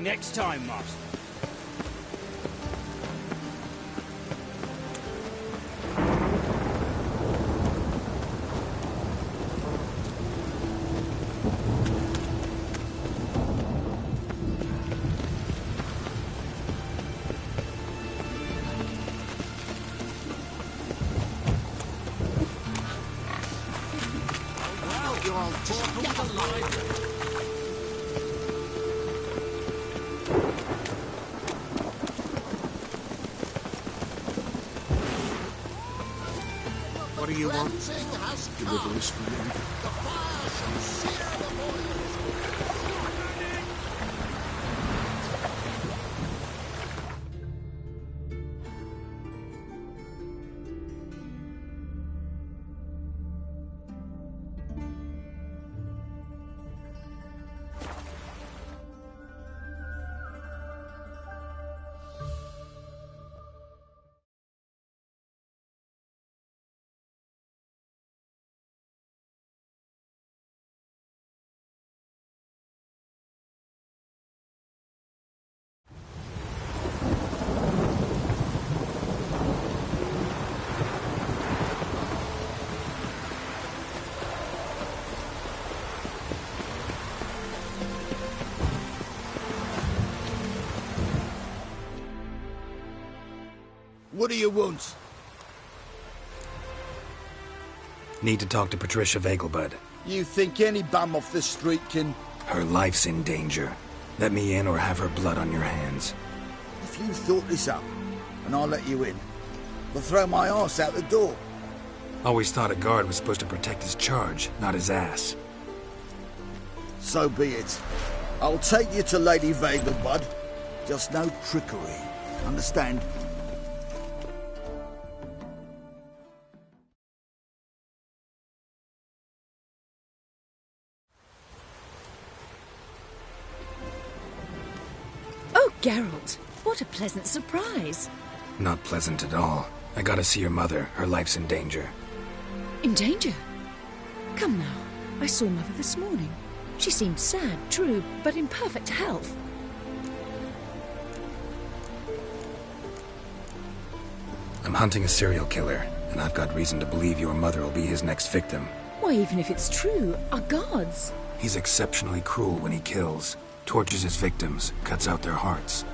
next time, master. What do you want? Deliveries for you. What do you want? Need to talk to Patricia Vegelbud. You think any bum off the street can... Her life's in danger. Let me in or have her blood on your hands. If you thought this up, and I'll let you in, I'll throw my arse out the door. Always thought a guard was supposed to protect his charge, not his ass. So be it. I'll take you to Lady Vegelbud. Just no trickery. Understand? Geralt, what a pleasant surprise. Not pleasant at all. I gotta see your mother. Her life's in danger. In danger? Come now. I saw Mother this morning. She seemed sad, true, but in perfect health. I'm hunting a serial killer, and I've got reason to believe your mother will be his next victim. Why, even if it's true, our gods. He's exceptionally cruel when he kills. Tortures his victims, cuts out their hearts.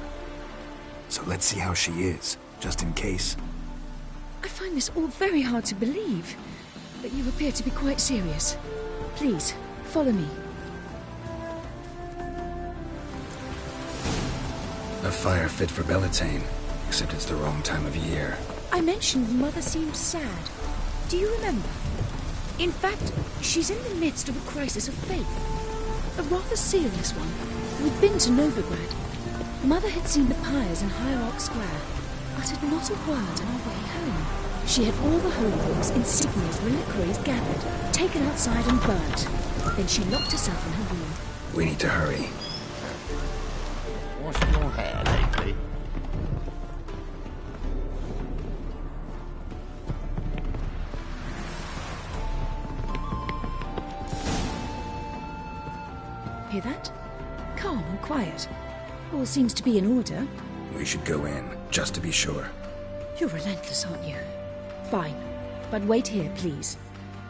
So let's see how she is, just in case. I find this all very hard to believe, but you appear to be quite serious. Please, follow me. A fire fit for Bellatane, except it's the wrong time of year. I mentioned Mother seemed sad. Do you remember? In fact, she's in the midst of a crisis of faith. A rather serious one. We'd been to Novigrad. Mother had seen the pyres in Hierarch Square, uttered not a word on our way home. She had all the holy books, insignias, reliquaries gathered, taken outside and burnt. Then she locked herself in her room. We need to hurry. What's your hair lately? Hear that? Calm and quiet. All seems to be in order. We should go in, just to be sure. You're relentless, aren't you? Fine. But wait here, please.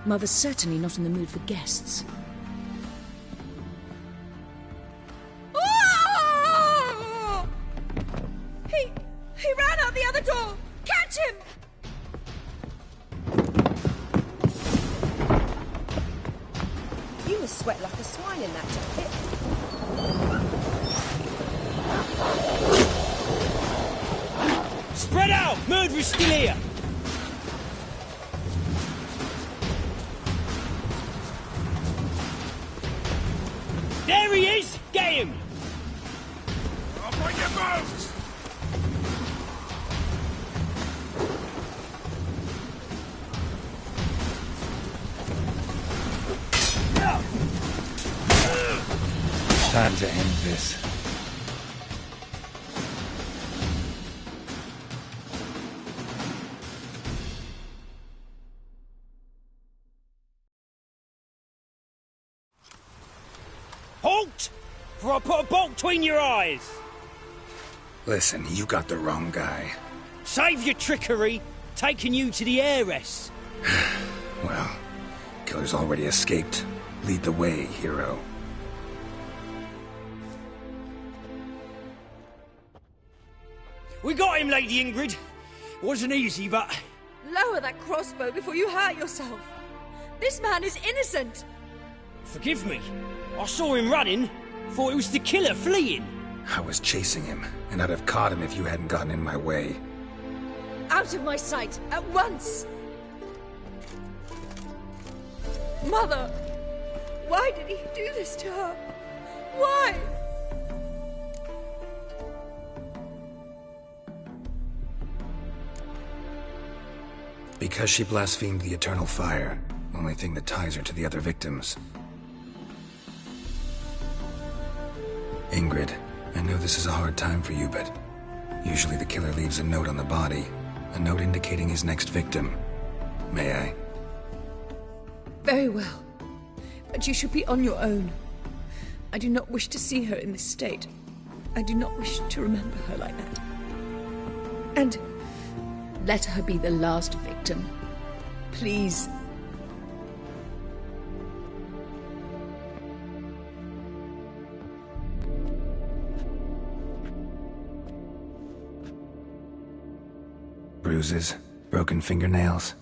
Mother's certainly not in the mood for guests. Oh! He ran out the other door! Catch him! You must sweat like a swine in that jacket. Spread out! Murderer's still here! There he is! Get him! Up on your boats! Time to end this. Halt! before I put a bolt between your eyes. Listen, you got the wrong guy. Save your trickery, taking you to the heiress. Well, killer's already escaped. Lead the way, hero. We got him, Lady Ingrid. Wasn't easy, but... Lower that crossbow before you hurt yourself. This man is innocent. Forgive me. I saw him running. Thought it was the killer fleeing. I was chasing him, and I'd have caught him if you hadn't gotten in my way. Out of my sight, at once! Mother! Why did he do this to her? Why? Because she blasphemed the eternal fire. Only thing that ties her to the other victims. Ingrid, I know this is a hard time for you, but usually the killer leaves a note on the body. A note indicating his next victim. May I? Very well. But you should be on your own. I do not wish to see her in this state. I do not wish to remember her like that. And let her be the last victim. Please. Bruises, broken fingernails.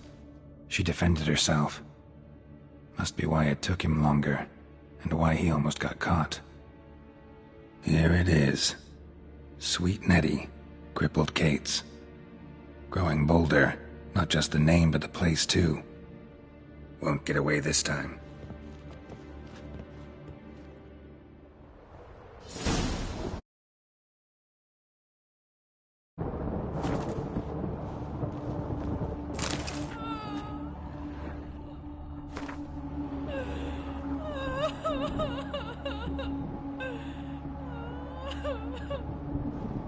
She defended herself. Must be why it took him longer, and why he almost got caught. Here it is. Sweet Nettie, crippled Kate's. Growing bolder, not just the name but the place too. Won't get away this time.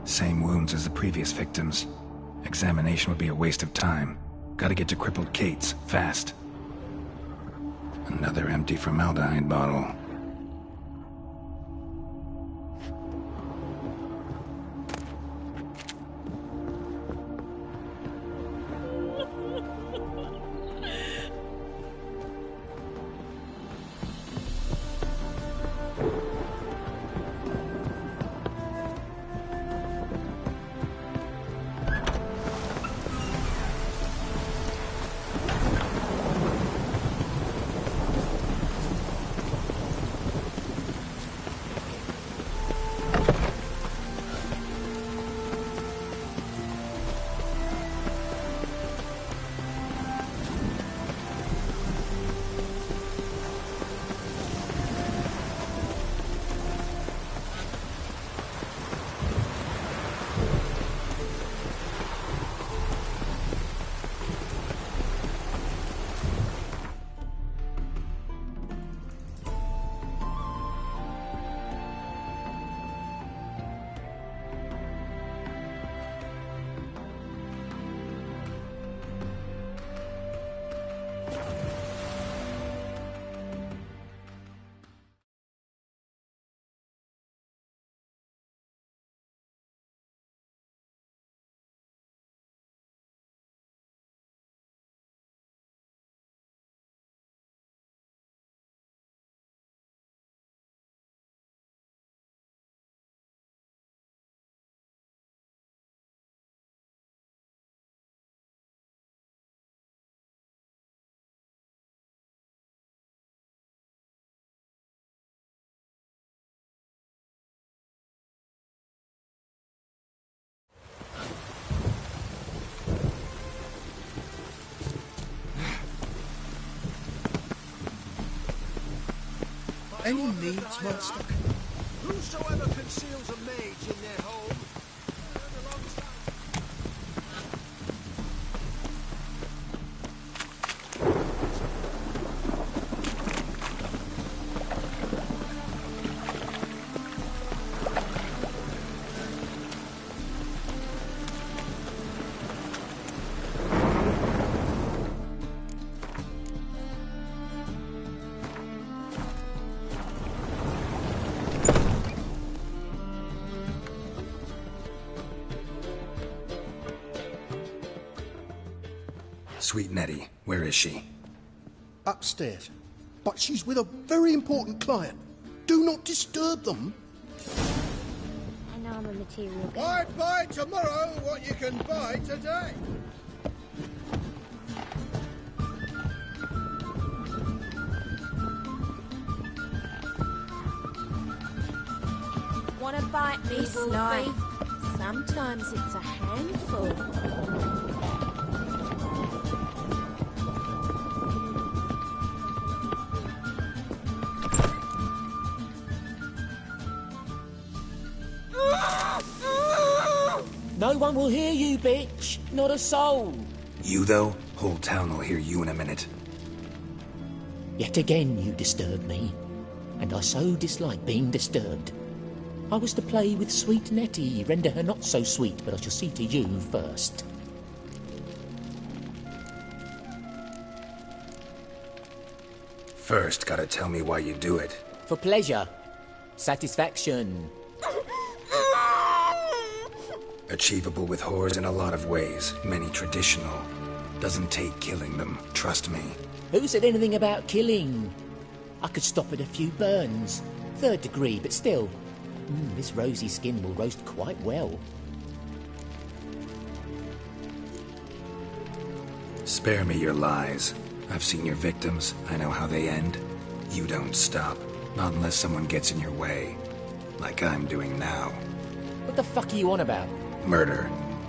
Same wounds as the previous victims. Examination would be a waste of time. Gotta get to crippled Kate's, fast. Another empty formaldehyde bottle. Any needs, monster? Whosoever conceals a mage in their home. Sweet Nettie, where is she? Upstairs. But she's with a very important client. Do not disturb them. I know I'm a material girl. I buy tomorrow what you can buy today. Wanna bite me, Sly? Sometimes it's a handful. No one will hear you, bitch. Not a soul. You, though? Whole town will hear you in a minute. Yet again you disturb me, and I so dislike being disturbed. I was to play with sweet Nettie, render her not so sweet, but I shall see to you first. First, gotta tell me why you do it. For pleasure. Satisfaction. Achievable with whores in a lot of ways, many traditional. Doesn't take killing them, trust me. Who said anything about killing? I could stop at a few burns. 3rd degree, but still. This rosy skin will roast quite well. Spare me your lies. I've seen your victims. I know how they end. You don't stop. Not unless someone gets in your way. Like I'm doing now. What the fuck are you on about? Murder.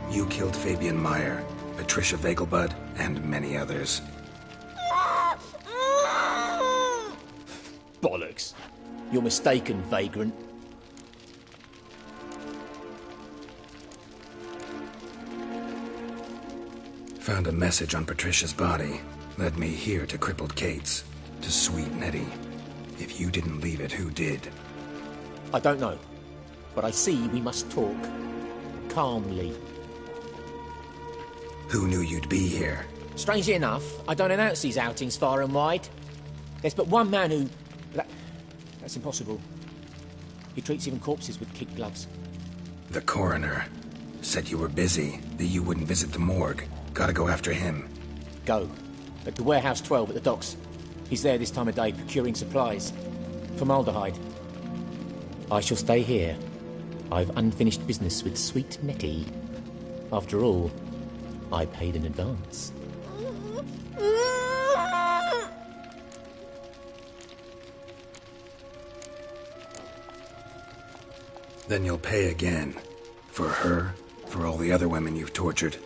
You killed Fabian Meyer, Patricia Vegelbud, and many others. Bollocks. You're mistaken, vagrant. Found a message on Patricia's body. Led me here to crippled Kate's. To sweet Nettie. If you didn't leave it, who did? I don't know. But I see we must talk. Calmly. Who knew you'd be here? Strangely enough, I don't announce these outings far and wide. There's but one man who... That's impossible. He treats even corpses with kid gloves. The coroner. Said you were busy, that you wouldn't visit the morgue. Gotta go after him. Go. At the warehouse 12 at the docks. He's there this time of day procuring supplies. Formaldehyde. I shall stay here. I've unfinished business with sweet Nettie. After all, I paid in advance. Then you'll pay again. For her, for all the other women you've tortured.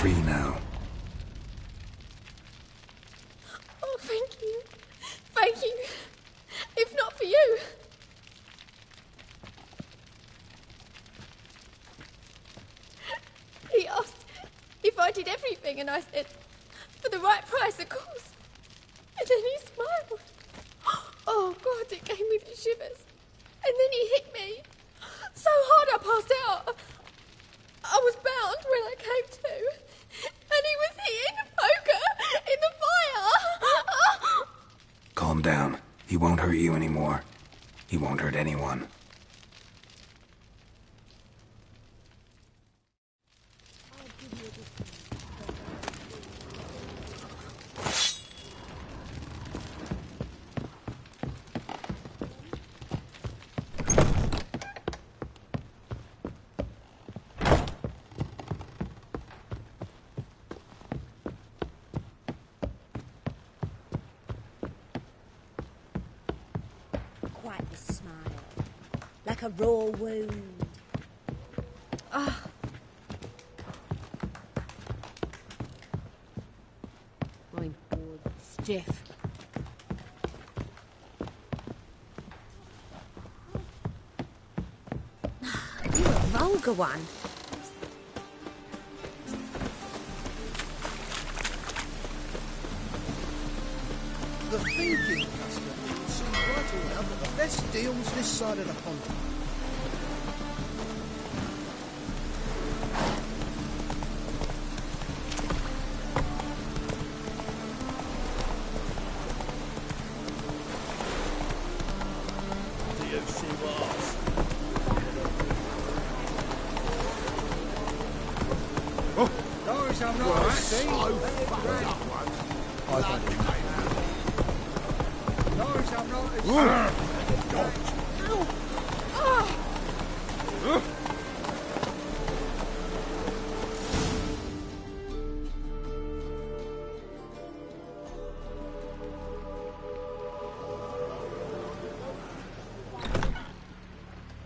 Free now. Oh, thank you. Thank you. If not for you. He asked if I did everything, and I said, for the right price, of course. And then he smiled. Oh, God, it gave me the shivers. And then he hit me. So hard I passed out. I was bound when I came to. And he was hitting the poker in the fire. Calm down. He won't hurt you anymore. He won't hurt anyone. Quite the smile. Like a raw wound. I'm bored. Stiff. You a vulgar one. The thinking customer will see right all now that the best deal's this side of the pond. you she was. Those I'm not seeing. Those I'm not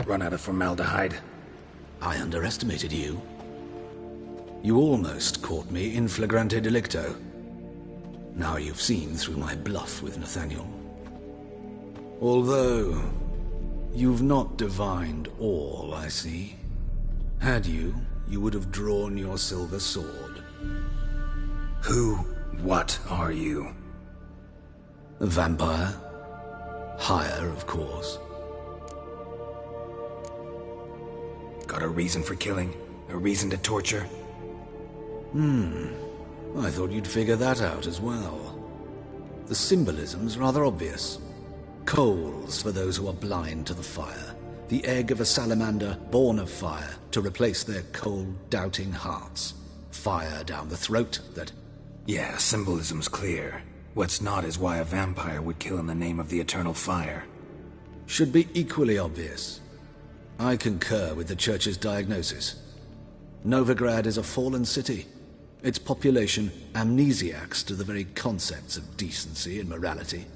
Run out of formaldehyde. I underestimated you. You almost caught me in flagrante delicto. Now you've seen through my bluff with Nathaniel. Although, you've not divined all, I see. Had you, you would have drawn your silver sword. What are you? A vampire. Higher, of course. Got a reason for killing? A reason to torture? I thought you'd figure that out as well. The symbolism's rather obvious. Coals for those who are blind to the fire. The egg of a salamander born of fire to replace their cold, doubting hearts. Fire down the throat that... Yeah, symbolism's clear. What's not is why a vampire would kill in the name of the eternal fire. should be equally obvious. I concur with the Church's diagnosis. Novigrad is a fallen city. Its population amnesiacs to the very concepts of decency and morality.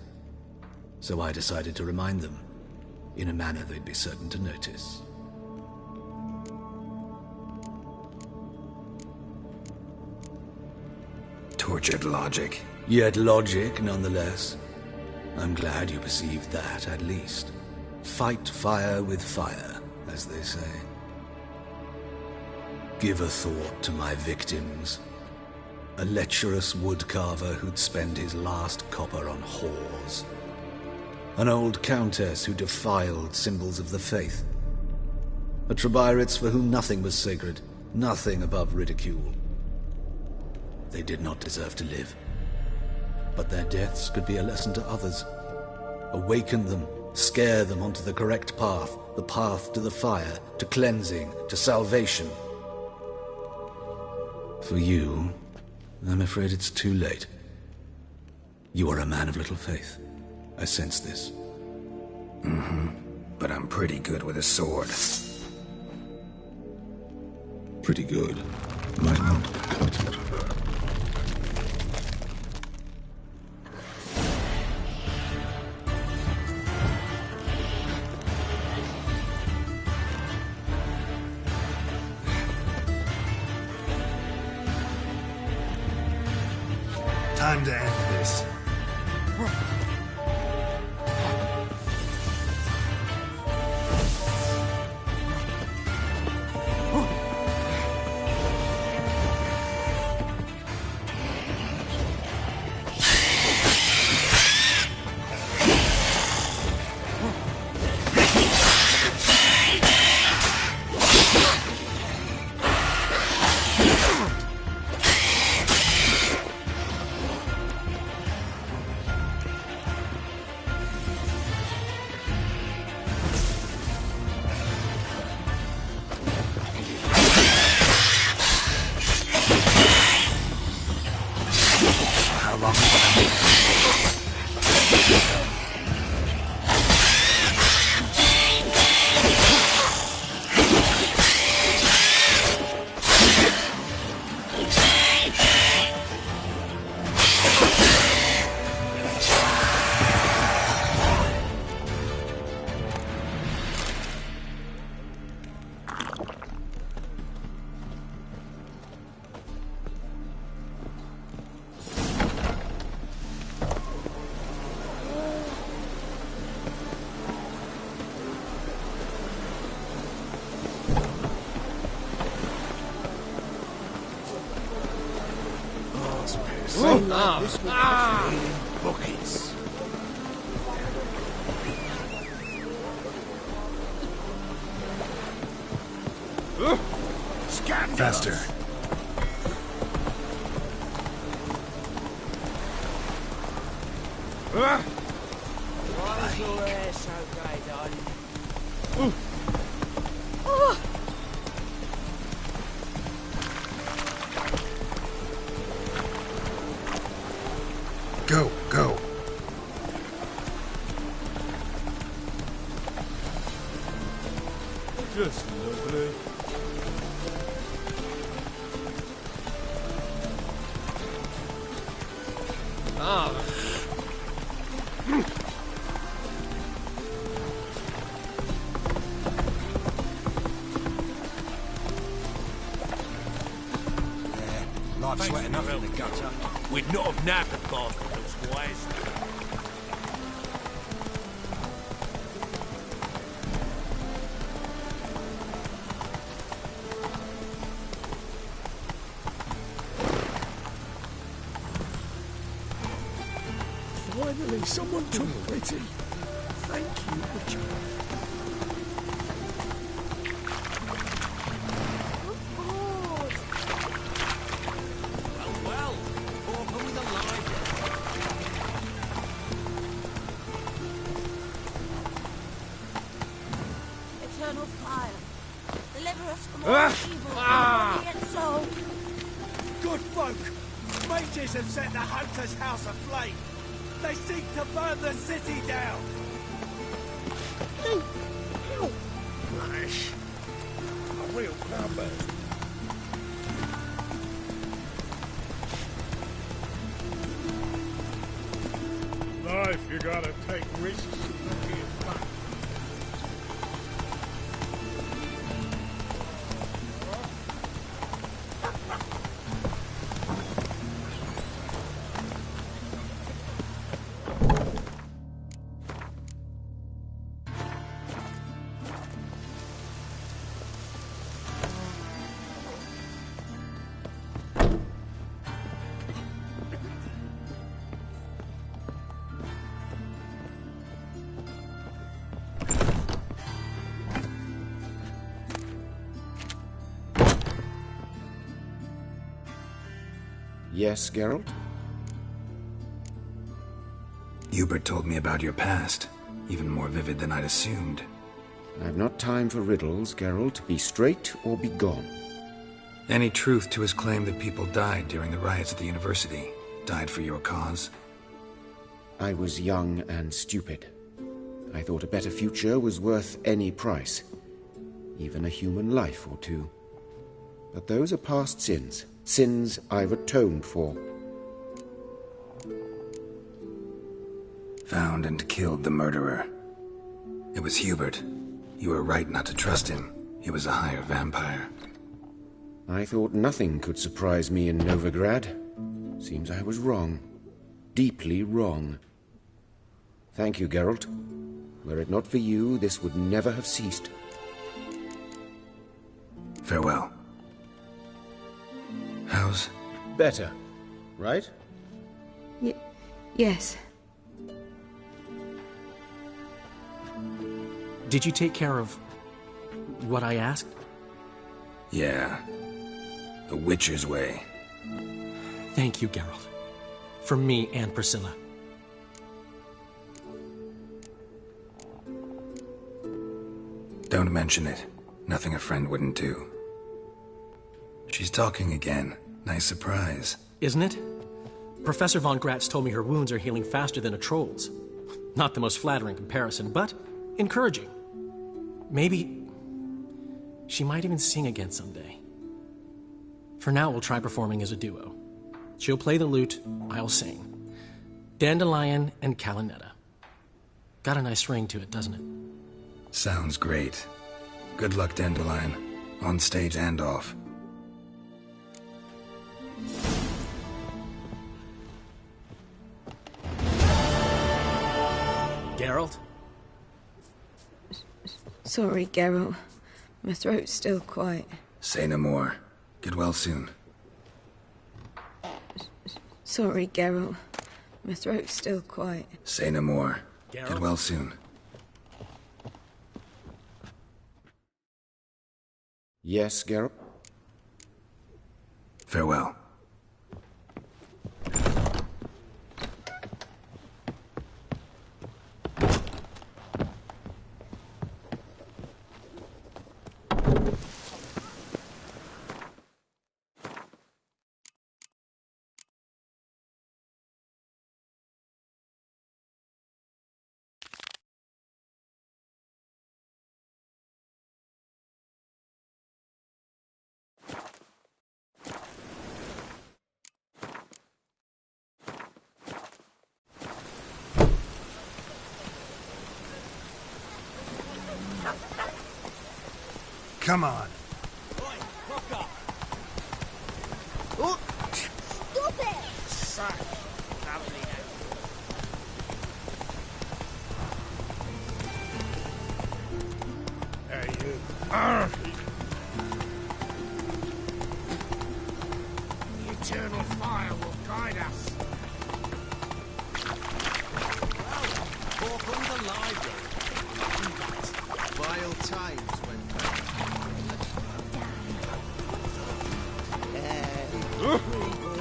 So I decided to remind them, in a manner they'd be certain to notice. Tortured logic. Yet logic, nonetheless. I'm glad you perceived that, at least. Fight fire with fire, as they say. Give a thought to my victims. A lecherous woodcarver who'd spend his last copper on whores. An old countess who defiled symbols of the faith. A Trebirates for whom nothing was sacred, nothing above ridicule. They did not deserve to live. But their deaths could be a lesson to others. Awaken them, scare them onto the correct path, the path to the fire, to cleansing, to salvation. For you, I'm afraid it's too late. You are a man of little faith. I sense this. But I'm pretty good with a sword. Pretty good. Might not cut it. Time to end this. Buckets. Faster. your hair so grey, darling. Go, go. Just lovely. Life's wet enough in the gutter. We'd not have napped bastard, those squires. Finally, someone took pity. Thank you, Richard. Well, open with a line. Eternal fire. Deliver us from all evil, body and soul. Good folk! Mages have set the Hunter's house aflame. They seek to burn the city down. Nice. A real number. Life, you gotta take risks. Being fun. Yes, Geralt? Hubert told me about your past, even more vivid than I'd assumed. I've not time for riddles, Geralt. Be straight or be gone. Any truth to his claim that people died during the riots at the university? Died for your cause? I was young and stupid. I thought a better future was worth any price. Even a human life or two. But those are past sins. Sins I've atoned for. Found and killed the murderer. It was Hubert. You were right not to trust him. He was a higher vampire. I thought nothing could surprise me in Novigrad. Seems I was wrong. Deeply wrong. Thank you, Geralt. Were it not for you, this would never have ceased. Farewell. How's... Better, right? Yes. Did you take care of what I asked? Yeah. The Witcher's way. Thank you, Geralt. For me and Priscilla. Don't mention it. Nothing a friend wouldn't do. She's talking again. Nice surprise. Isn't it? Professor von Gratz told me her wounds are healing faster than a troll's. Not the most flattering comparison, but encouraging. Maybe she might even sing again someday. For now, we'll try performing as a duo. She'll play the lute, I'll sing. Dandelion and Calinetta. Got a nice ring to it, doesn't it? Sounds great. Good luck, Dandelion. On stage and off. Geralt? Sorry, Geralt. My throat's still quite... Say no more. Get well soon. Sorry, Geralt. My throat's still quite... Say no more. Geralt? Get well soon. Yes, Geralt? Farewell. Come on. Oh. Stop it! Such lovely Hey, you. The eternal fire will guide us. Walk on the library. Vile times when...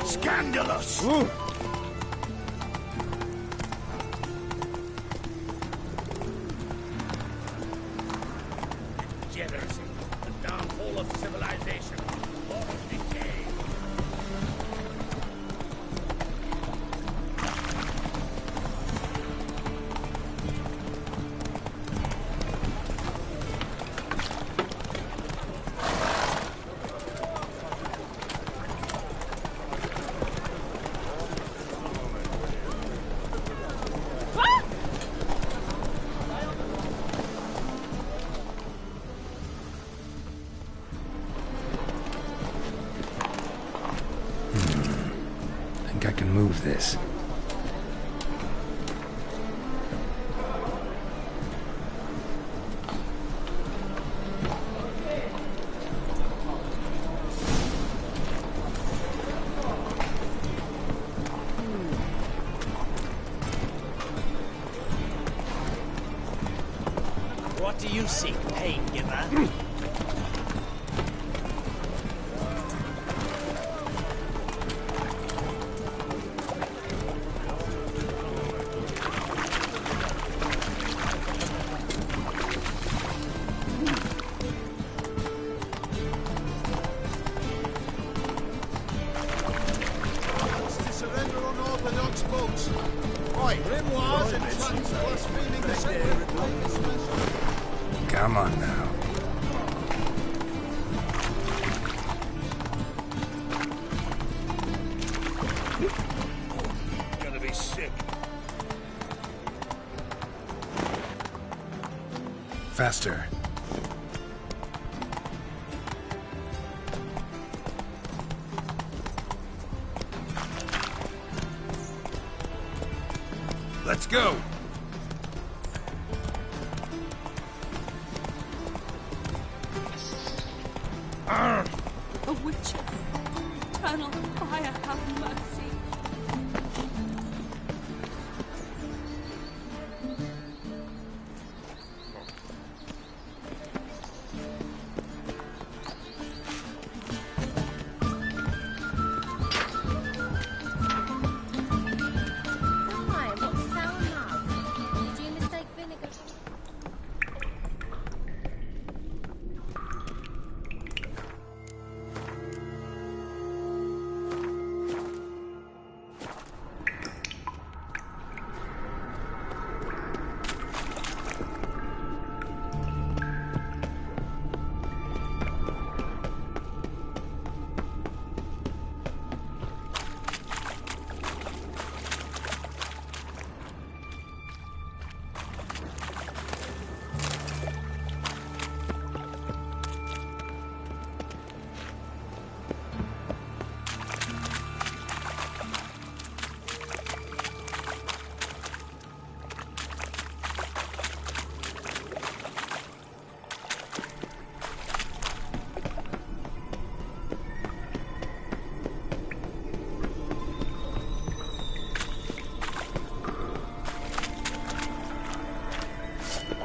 Scandalous! Degeneracy, the downfall of civilization, moral decay. I think I can move this. What do you seek, pain giver? To surrender unorthodox books. Oi, grimoires and tracts blaspheming the sacred places. Come on now. Gonna be sick. Faster. Let's go. A witcher. Eternal fire, have mercy. Why? What's sour now? Did you mistake vinegar?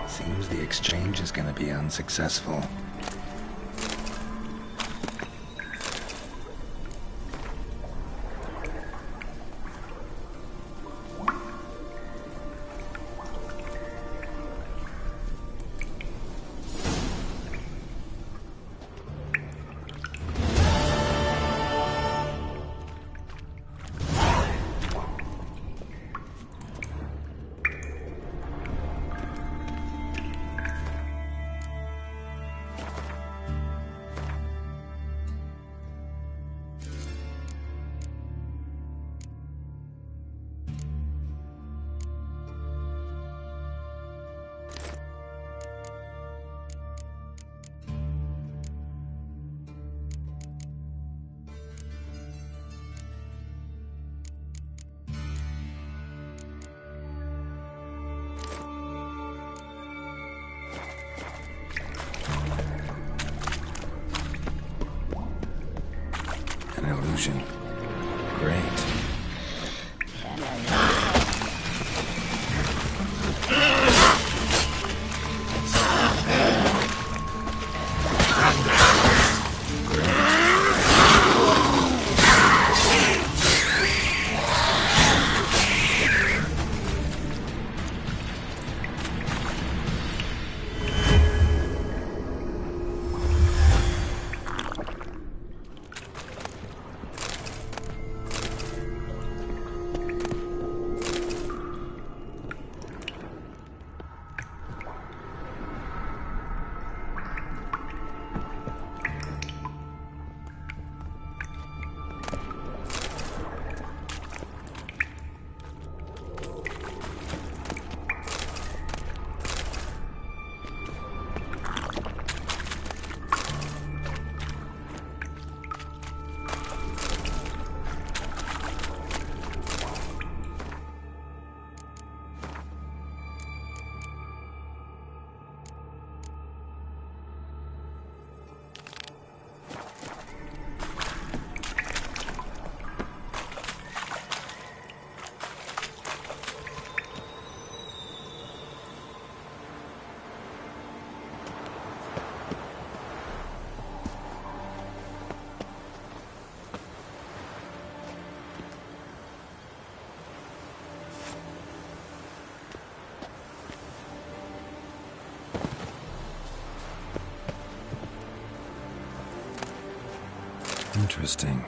Seems the exchange is gonna be unsuccessful. illusion. Great. Interesting.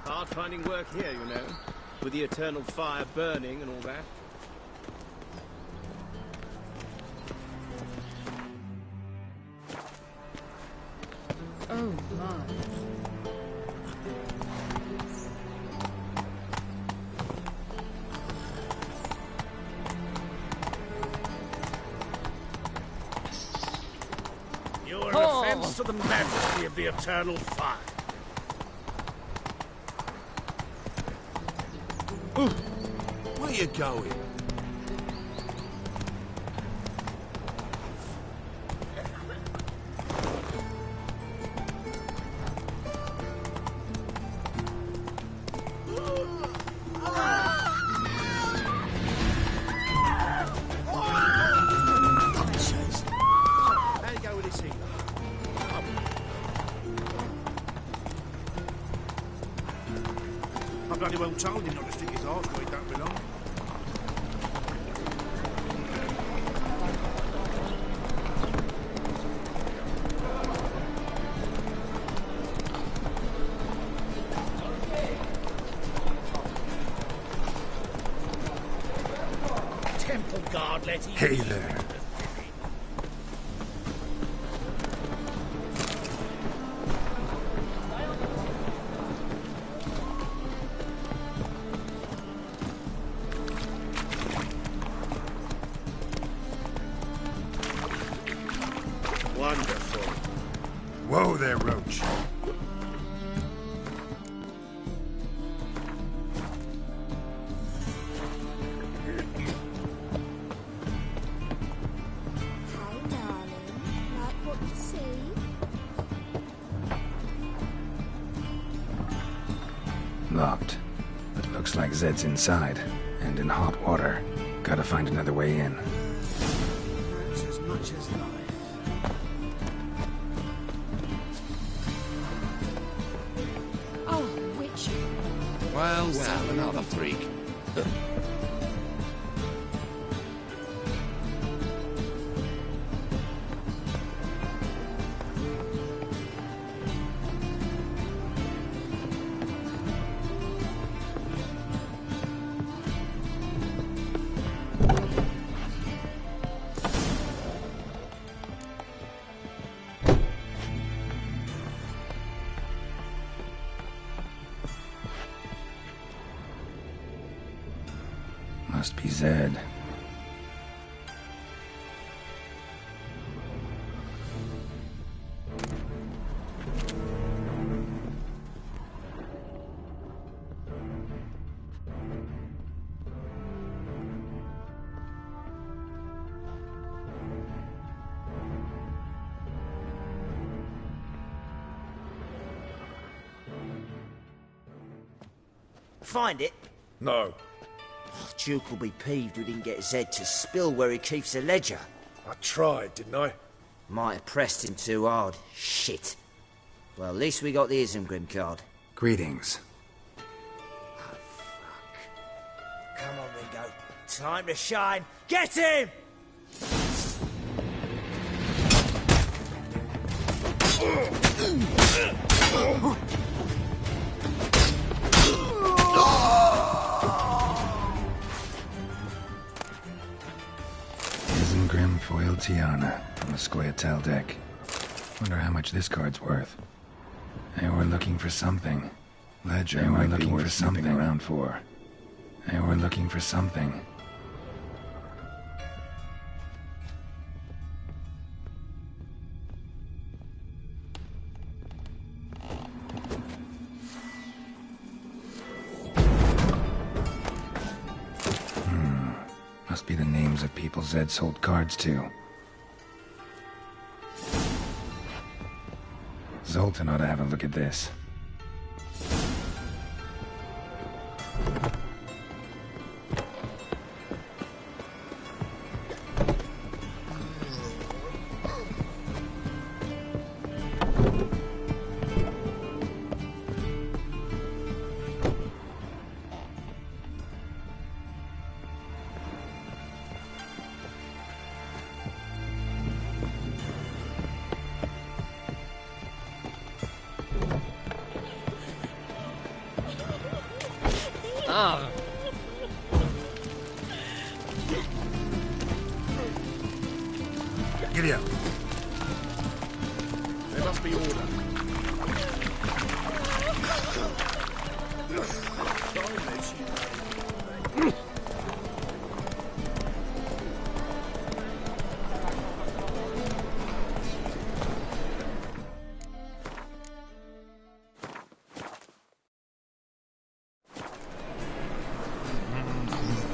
Hard finding work here, you know, with the eternal fire burning and all that. Oh, my. You're an offense to the majesty of the eternal fire. Where you going? How you go with this healer? I bloody well told him not to stick his arse where he don't belong. Temple guard, let him. Hey there. Wonderful. Whoa there, Roach. Hi, darling. Like what you see? Locked. But looks like Zed's inside, and in hot water. Gotta find another way in. That's as much as life. Oh, witch. Well, another freak. Must be Zed. Find it? No. Oh, Duke will be peeved we didn't get Zed to spill where he keeps the ledger. I tried, didn't I? Might have pressed him too hard. Shit. Well, at least we got the Isengrim card. Greetings. Oh, fuck. Come on, Ringo. Time to shine. Get him! Isengrim foiled Tiana on the Scoia'tael deck. Wonder how much this card's worth. They were looking for something. Ledger they were looking for something around for. They were looking for something. Must be the names of people Zed sold cards to. Zoltan ought to have a look at this. Giddy up. There must be order.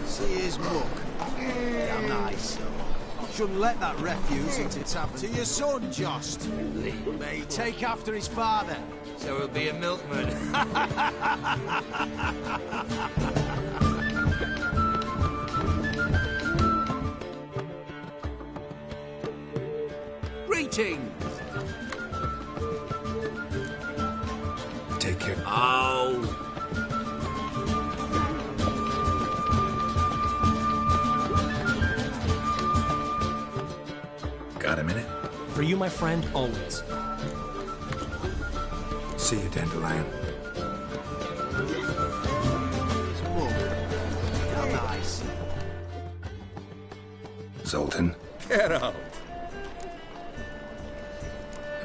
See his muck. Damn nice. Shouldn't let that refuse into tavern. To your son, Jost. May he take after his father, so he'll be a milkman. Greetings. Take care. Oh. Got a minute? For you, my friend, always. See you, Dandelion. How nice. Zoltan, Get out.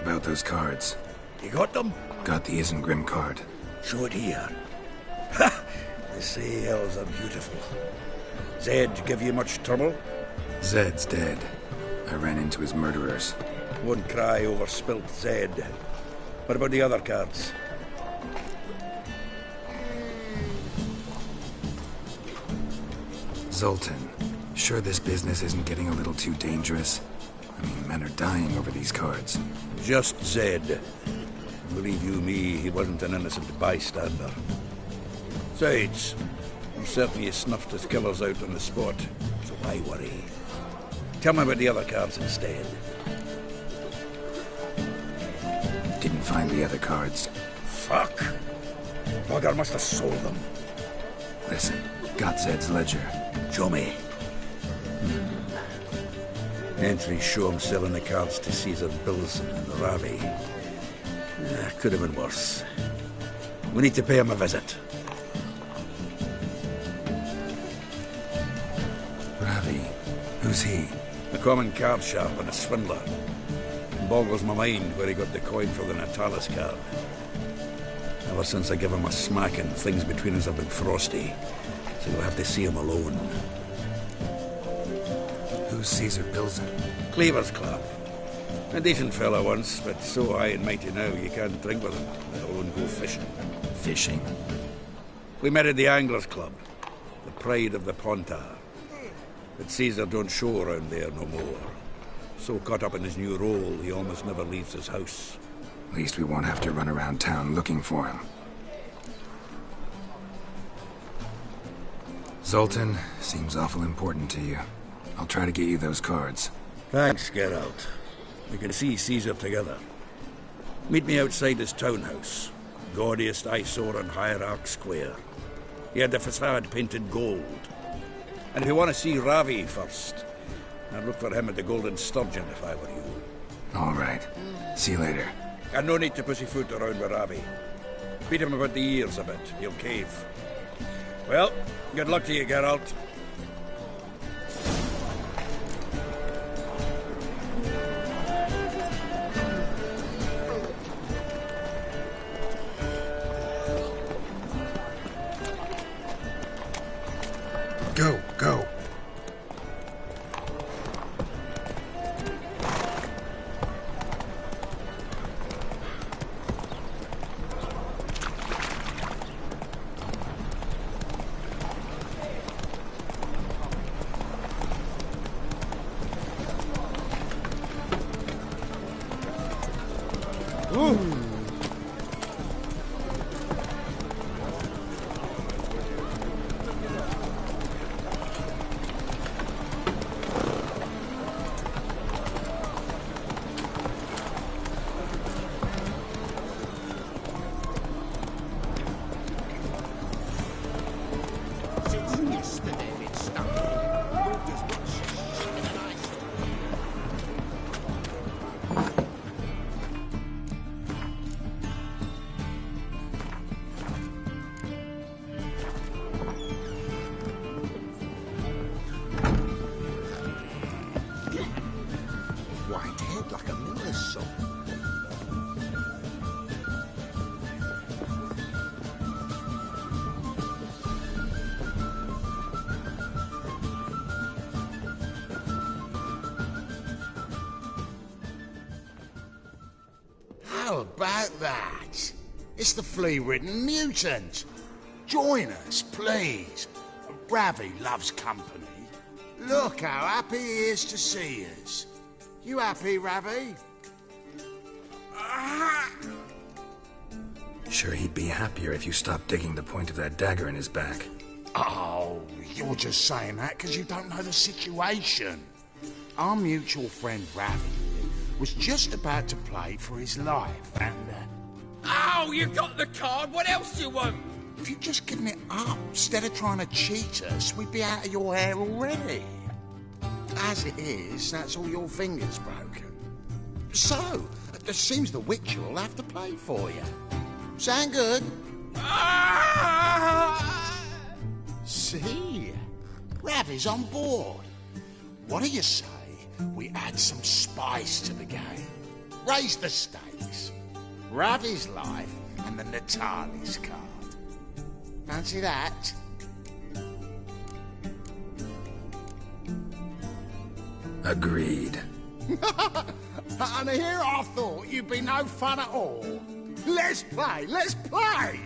about those cards. You got them? Got the Isengrim card. Show it here. Ha! They say elves are beautiful. Zed give you much trouble? Zed's dead. I ran into his murderers. Won't cry over spilt Zed. What about the other cards? Zoltan, sure this business isn't getting a little too dangerous? I mean, men are dying over these cards. Just Zed. Believe you me, he wasn't an innocent bystander. Besides, I'm certain he snuffed his killers out on the spot, so why worry? Tell me about the other cards instead. Didn't find the other cards. Fuck! Bugger must have sold them. Listen, got Zed's ledger. Show me. Entries show him selling the cards to Caesar Bilson and Ravi. Could have been worse. We need to pay him a visit. Ravi? Who's he? A common card sharp and a swindler. Boggles my mind where he got the coin for the Natalis card. Ever since I gave him a smacking, things between us have been frosty. You'll have to see him alone. Who's Caesar Pilsen? Cleaver's clerk. A decent fellow once, but so high and mighty now you can't drink with him, let alone go fishing. Fishing? We met at the Anglers Club, the pride of the Pontar. But Caesar don't show around there no more. So caught up in his new role, he almost never leaves his house. At least we won't have to run around town looking for him. Zoltan, seems awful important to you. I'll try to get you those cards. Thanks, Geralt. We can see Caesar together. Meet me outside his townhouse. Gaudiest eyesore on Hierarch Square. He had the facade painted gold. And if you want to see Ravi first, I'd look for him at the Golden Sturgeon if I were you. All right. See you later. And no need to pussyfoot around with Ravi. Beat him about the ears a bit. He'll cave. Well, good luck to you, Geralt. Go, go. White head like a miller's son. How about that? It's the flea-ridden mutant. Join us, please. Ravi loves company. Look how happy he is to see us. You happy, Ravi? Sure he'd be happier if you stopped digging the point of that dagger in his back. Oh, you're just saying that because you don't know the situation. Our mutual friend Ravi was just about to play for his life, and... Oh, you got the card! What else do you want? If you'd just given it up, instead of trying to cheat us, we'd be out of your hair already. As it is, that's all your fingers broken. So, it seems the Witcher will have to play for you. Sound good? See? Ravi's on board. What do you say we add some spice to the game? Raise the stakes. Ravi's life and the Natali's card. Fancy that? Agreed. And here I thought you'd be no fun at all. Let's play, let's play!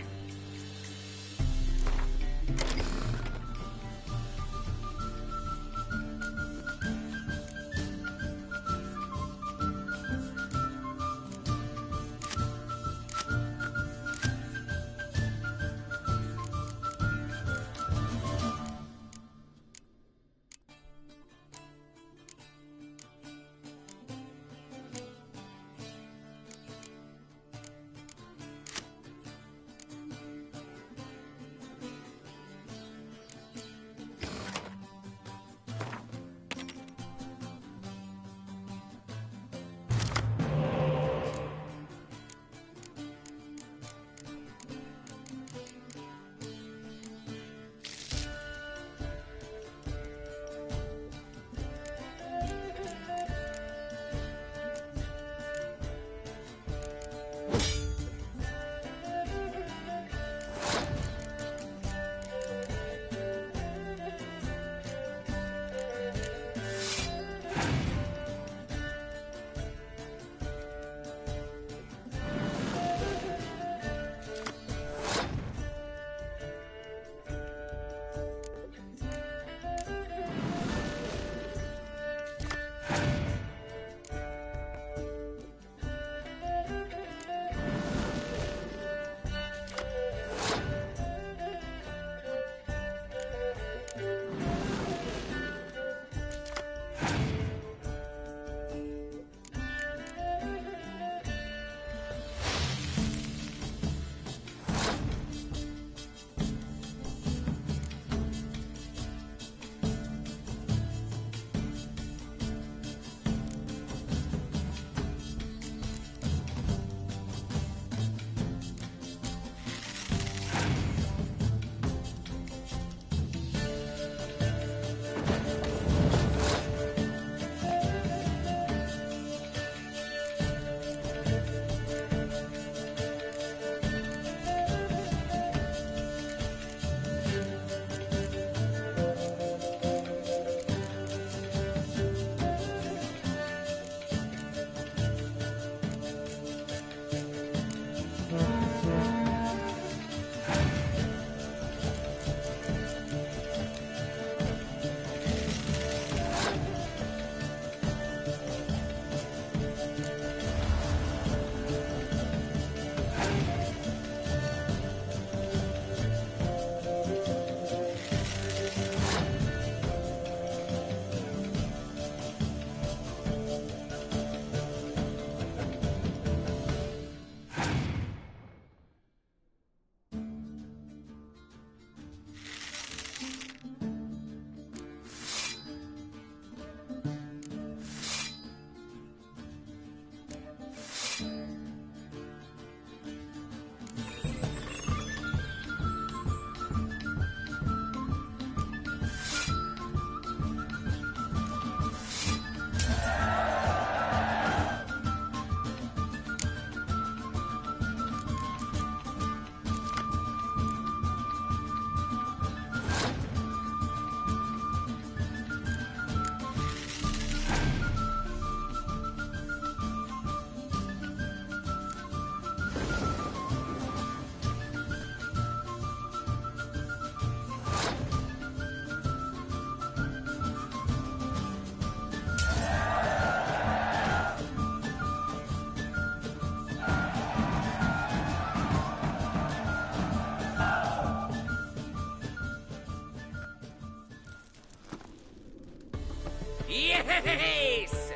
Yes!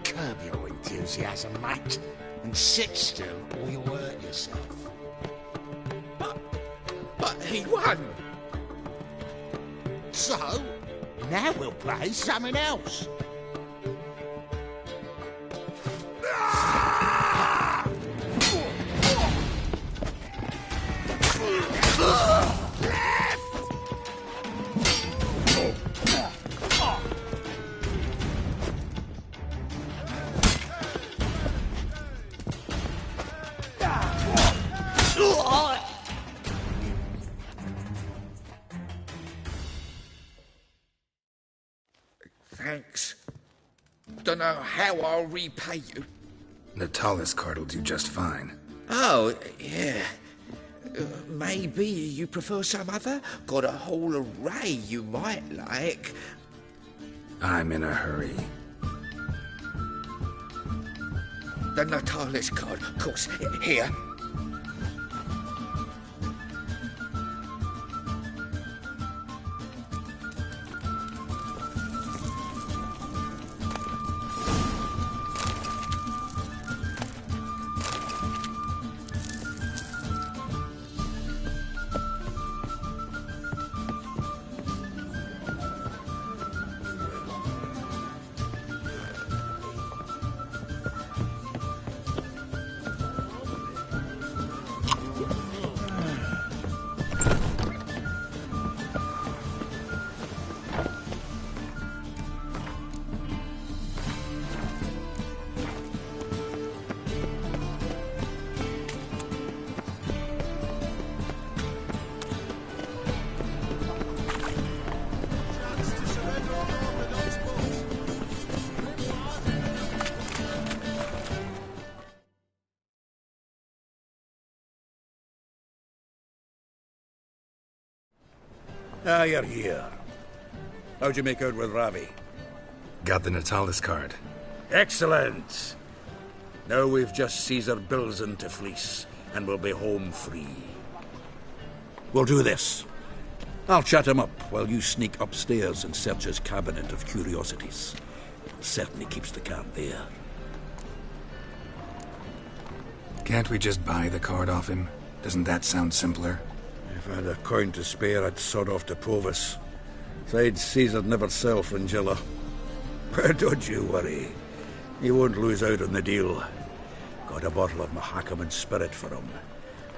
Curb your enthusiasm, mate, and sit still or you'll hurt yourself. But he won! So, now we'll play something else. Thanks. Dunno how I'll repay you. Natalis card will do just fine. Oh, yeah. Maybe you prefer some other? Got a whole array you might like. I'm in a hurry. The Natalis card, of course. Here. Ah, you're here. How'd you make out with Ravi? Got the Natalis card. Excellent! Now we've just Caesar Bilzen to fleece, and we'll be home free. We'll do this. I'll chat him up while you sneak upstairs and search his cabinet of curiosities. Certainly keeps the camp there. Can't we just buy the card off him? Doesn't that sound simpler? If I had a coin to spare, I'd sod off to Provis. Besides, Caesar'd never sell Fringilla. But don't you worry. He won't lose out on the deal. Got a bottle of Mahakaman spirit for him.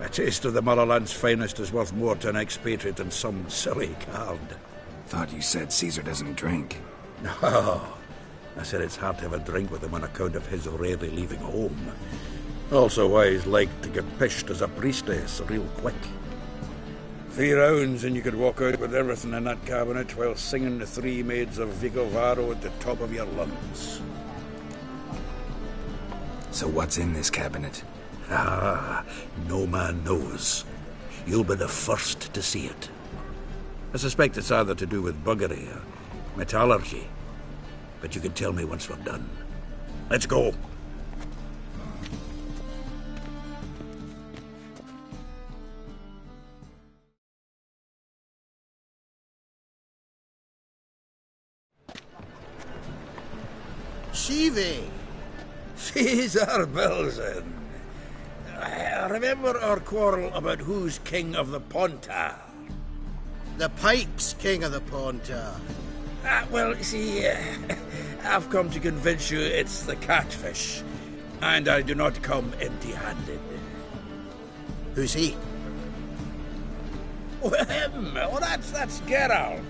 A taste of the motherland's finest is worth more to an expatriate than some silly card. Thought you said Caesar doesn't drink. No. I said it's hard to have a drink with him on account of his rarely leaving home. Also why he's like to get pished as a priestess real quick. 3 rounds and you could walk out with everything in that cabinet while singing the 3 maids of Vigo Varo at the top of your lungs. So what's in this cabinet? Ah, no man knows. You'll be the first to see it. I suspect it's either to do with buggery or metallurgy. But you can tell me once we're done. Let's go. Shivi! Caesar Bilzen. Remember our quarrel about who's king of the Pontar? The Pike's king of the Pontar. Well, see, I've come to convince you it's the catfish. And I do not come empty-handed. Who's he? Well, him. Well, that's Geralt.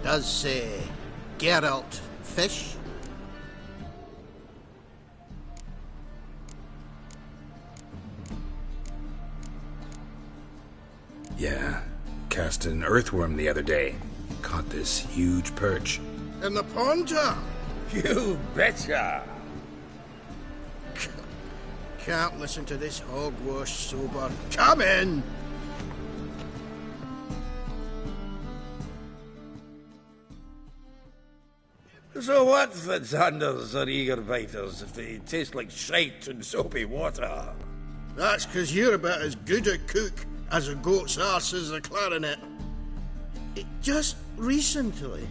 Does say Geralt fish? Yeah, cast an earthworm the other day. Caught this huge perch. In the Pontar? You betcha! Can't listen to this hogwash sober. Come in! So what, Fitzanders or eager biters, if they taste like shite and soapy water? That's 'cause you're about as good a cook as a goat's arse is a clarinet. Just recently,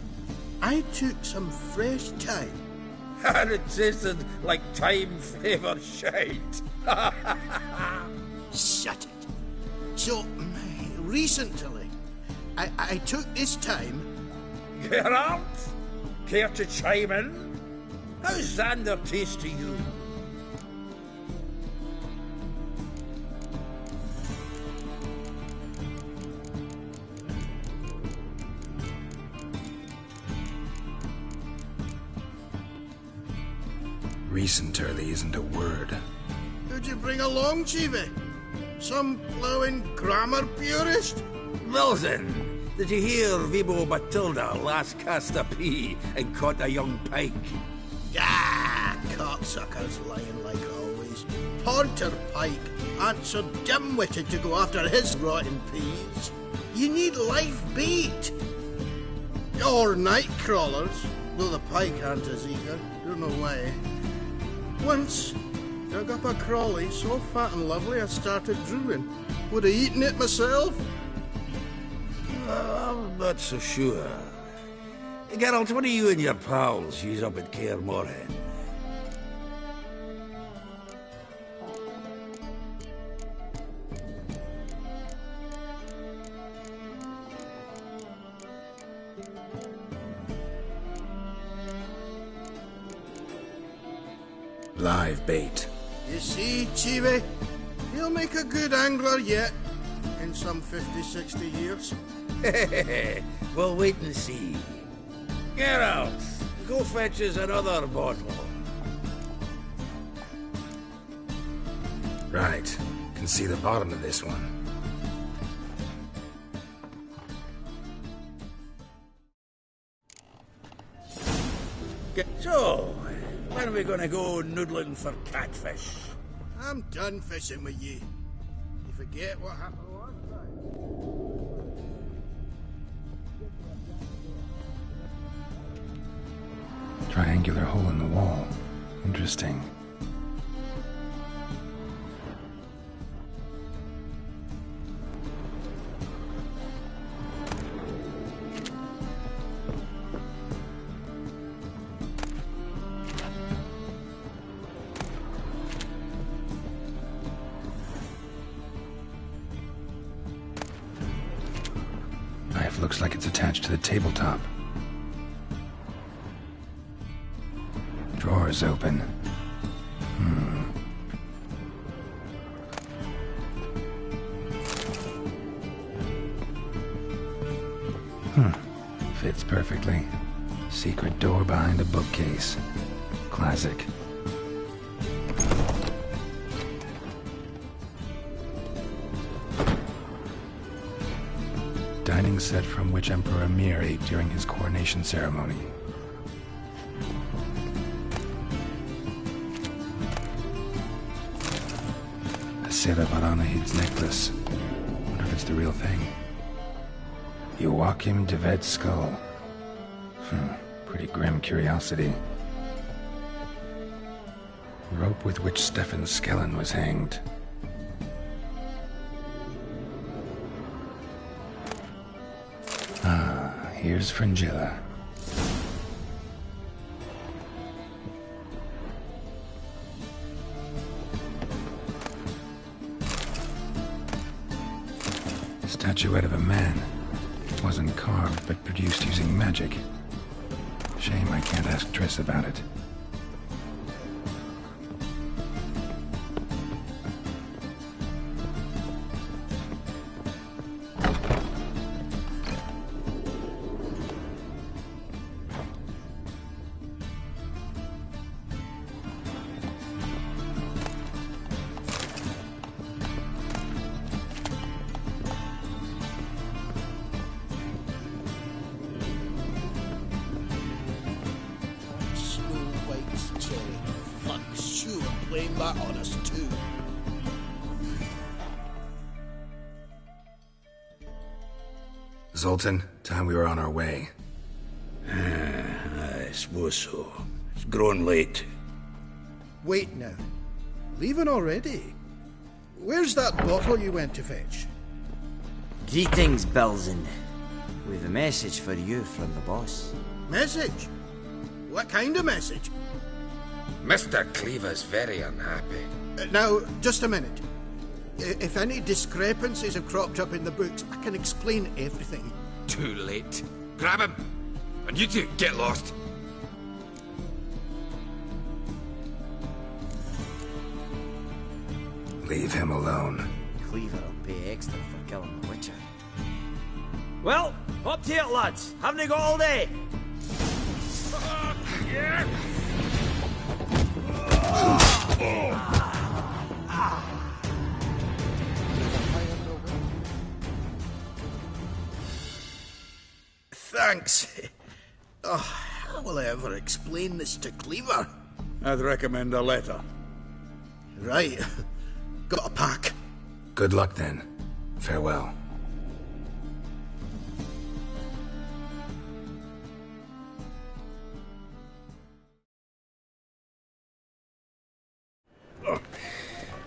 I took some fresh time. And it tasted like time-favoured shite. Shut it. So, recently, I took this time... Geralt? Care to chime in? How's Xander taste to you? Recently isn't a word. Who'd you bring along, Chiefy? Some blowing grammar purist? Wilson, did you hear Vibo Batilda last cast a pea and caught a young pike? Ah, cocksuckers lying like always. Ponter Pike aren't so dim-witted to go after his rotten peas. You need live bait. Or night crawlers, though the pike aren't as eager. Don't know why. Once, dug up a crawly so fat and lovely I started drooling. Would have eaten it myself. I'm not so sure. Geralt, what do you and your pals use up at Kaer Morhen? Live bait. You see, Chiefy, he'll make a good angler yet, in some 50, 60 years. We'll wait and see. Geralt, go fetch us another bottle. Right. Can see the bottom of this one. So, when are we gonna go noodling for catfish? I'm done fishing with you. You forget what happened last time? Triangular hole in the wall. Interesting. Knife looks like it's attached to the tabletop. Drawer's open. Fits perfectly. Secret door behind a bookcase. Classic. Dining set from which Emperor Mir ate during his coronation ceremony. A Sarah Baranahid's necklace. Wonder if it's the real thing. Joachim de Ved's skull. Pretty grim curiosity. Rope with which Stefan Skellen was hanged. Here's Fringilla. Statuette of a man. Wasn't carved, but produced using magic. Shame I can't ask Triss about it. Zoltan, time we were on our way. I suppose so. It's growing late. Wait now. Leaving already? Where's that bottle you went to fetch? Greetings, Belzen. We've a message for you from the boss. Message? What kind of message? Mr. Cleaver's very unhappy. Now, just a minute. If any discrepancies have cropped up in the books, I can explain everything. Too late. Grab him! And you two, get lost. Leave him alone. Cleaver will pay extra for killing the Witcher. Well, up to it, lads. Haven't you got all day? Thanks. Oh, how will I ever explain this to Cleaver? I'd recommend a letter. Right. Got a pack. Good luck then. Farewell.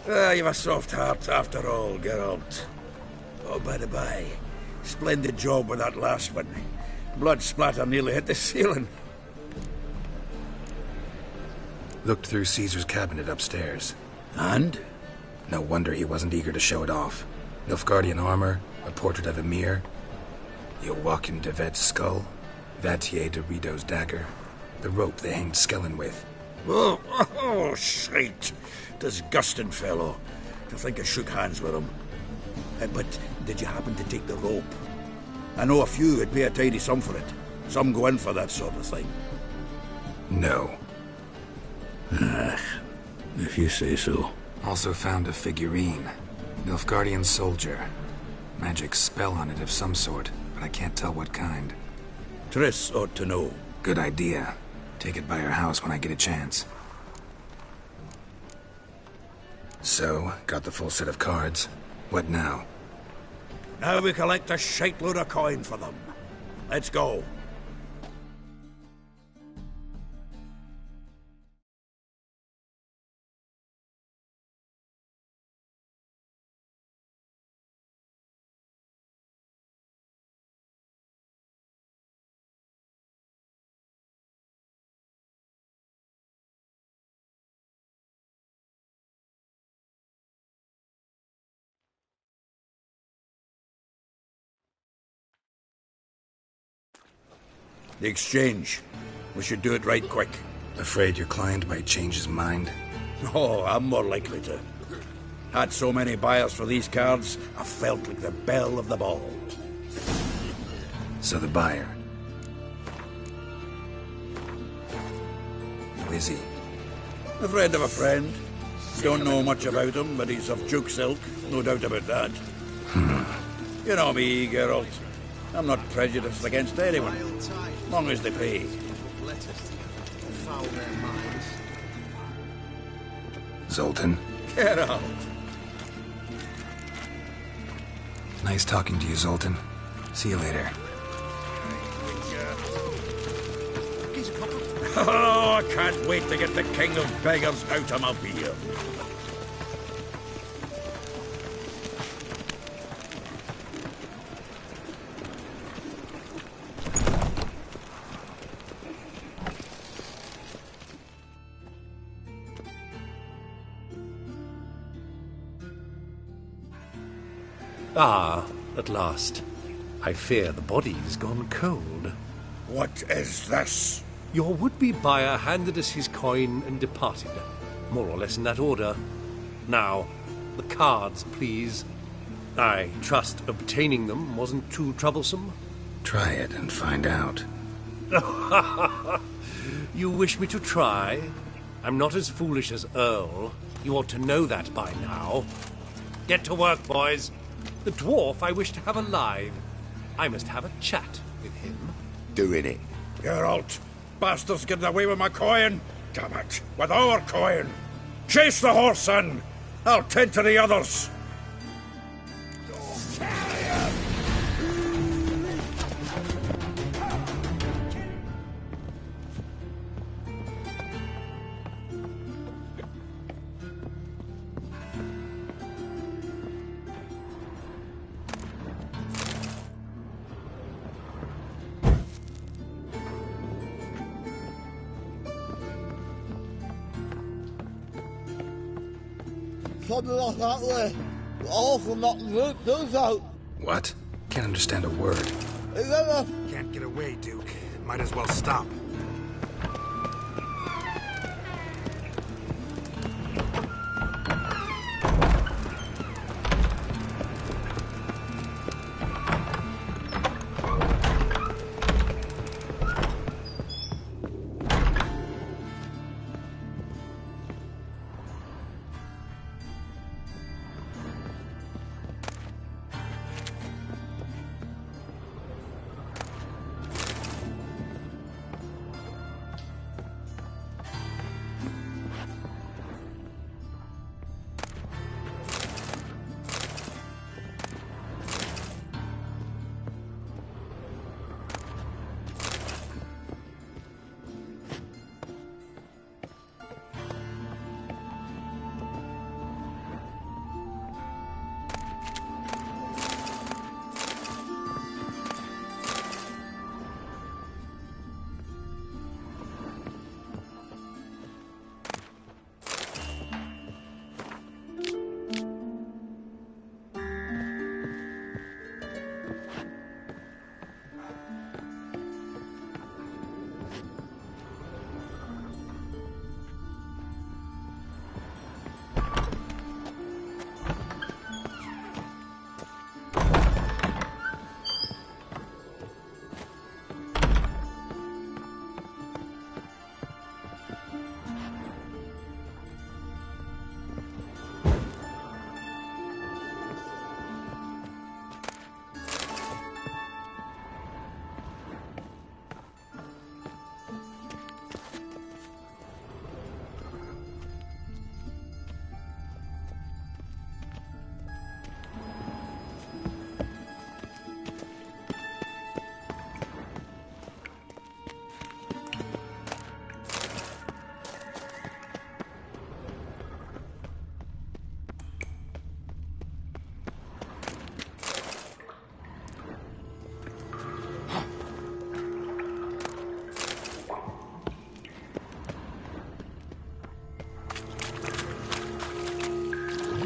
You've a soft heart after all, Geralt. Oh, by the by, splendid job with that last one. Blood splatter nearly hit the ceiling. Looked through Caesar's cabinet upstairs. And? No wonder he wasn't eager to show it off. Nilfgaardian armor, a portrait of Emir, Joachim de Vet's skull, Vatier de Rideau's dagger, the rope they hanged Skellen with. Oh, shite. Disgusting fellow. To think I shook hands with him. But did you happen to take the rope? I know a few would pay a tidy sum for it. Some go in for that sort of thing. No. If you say so. Also found a figurine. Nilfgaardian soldier. Magic spell on it of some sort, but I can't tell what kind. Triss ought to know. Good idea. Take it by her house when I get a chance. So, got the full set of cards. What now? Now we collect a shite load of coin for them. Let's go. The exchange. We should do it right quick. Afraid your client might change his mind? Oh, I'm more likely to. Had so many buyers for these cards, I felt like the belle of the ball. So the buyer. Who is he? A friend of a friend. Don't know much about him, but he's of Duke silk, no doubt about that. You know me, Geralt. I'm not prejudiced against anyone, as long as they pay. Zoltan. Geralt. Nice talking to you, Zoltan. See you later. Oh, I can't wait to get the king of beggars out of my beard. Ah, at last. I fear the body's gone cold. What is this? Your would-be buyer handed us his coin and departed, more or less in that order. Now, the cards, please. I trust obtaining them wasn't too troublesome? Try it and find out. You wish me to try? I'm not as foolish as Earl. You ought to know that by now. Get to work, boys. The dwarf I wish to have alive. I must have a chat with him. Doing it. Geralt, bastards getting away with my coin. Damn it, with our coin. Chase the horse, son. I'll tend to the others. something like that way. Awful not good, do so. What? Can't understand a word. Can't get away, Duke. Might as well stop.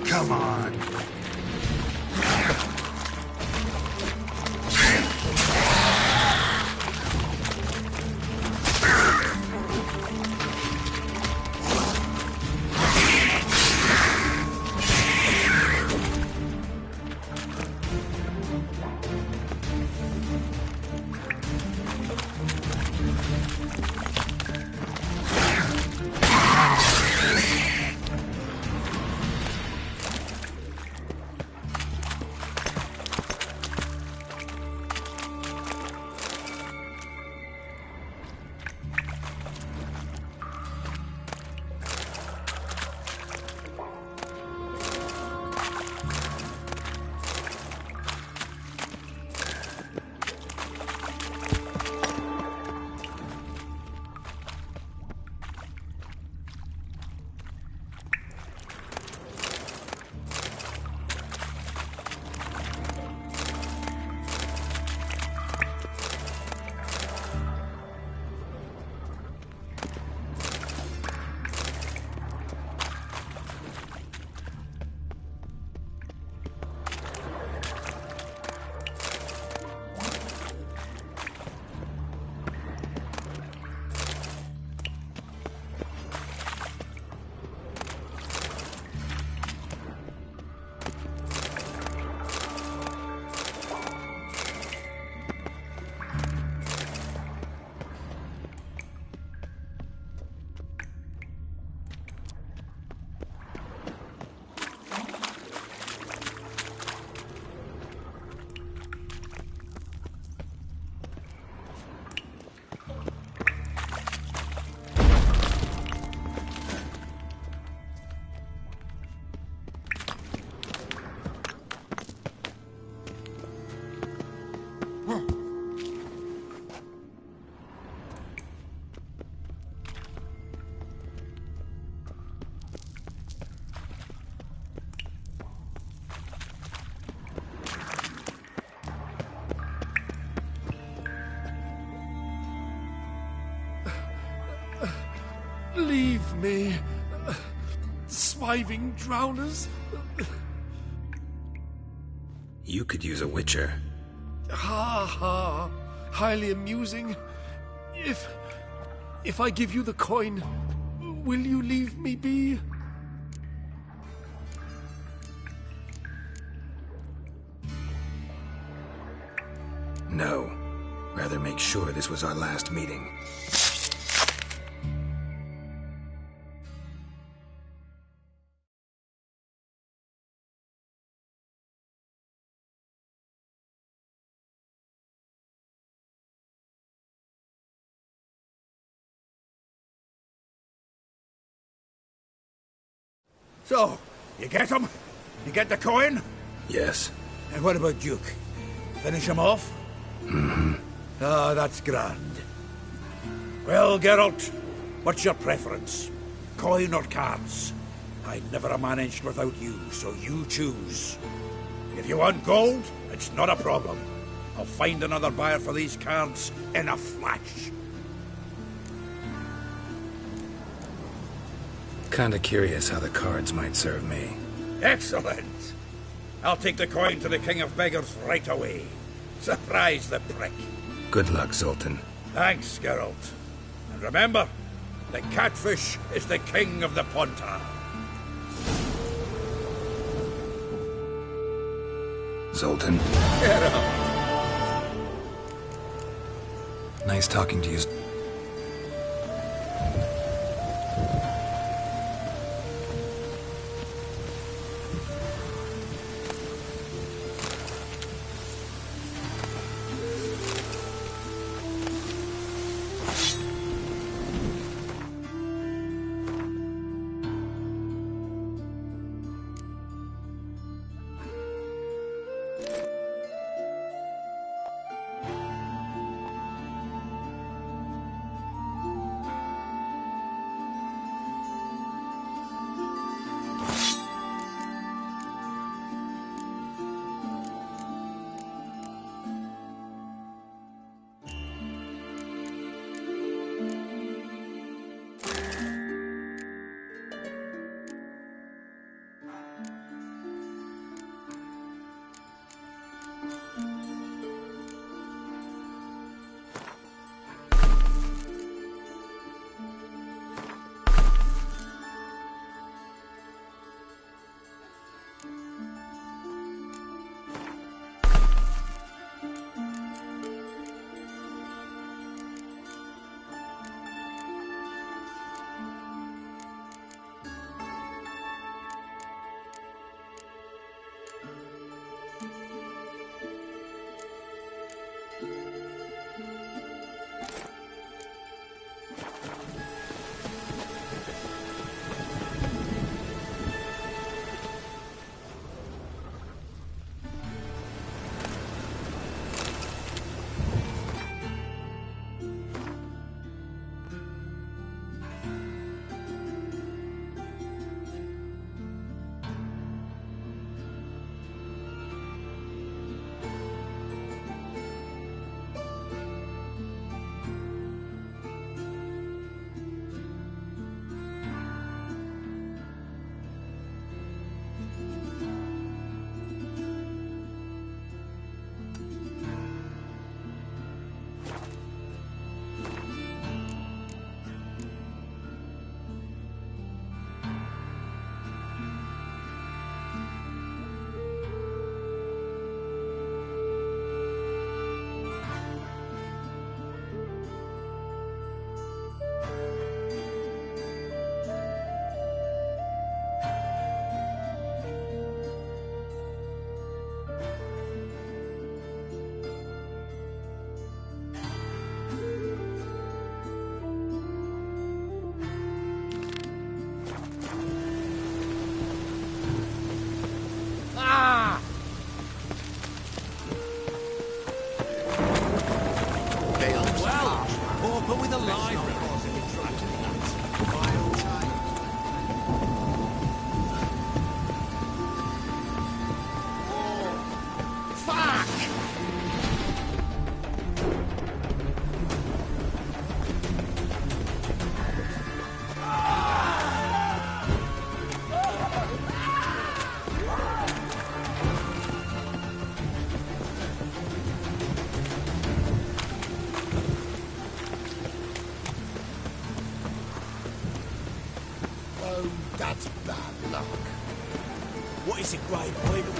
Come on. Leave me. surviving drowners. You could use a witcher. Ha ha. Highly amusing. If I give you the coin, will you leave me be? No. Rather make sure this was our last meeting. So, you get him? You get the coin? Yes. And what about Duke? Finish him off? Mm-hmm. Ah, that's grand. Well, Geralt, what's your preference? Coin or cards? I'd never managed without you, so you choose. If you want gold, it's not a problem. I'll find another buyer for these cards in a flash. Kinda curious how the cards might serve me. Excellent! I'll take the coin to the King of Beggars right away. Surprise the prick. Good luck, Zoltan. Thanks, Geralt. And remember, the catfish is the king of the Pontar. Zoltan. Geralt! Nice talking to you.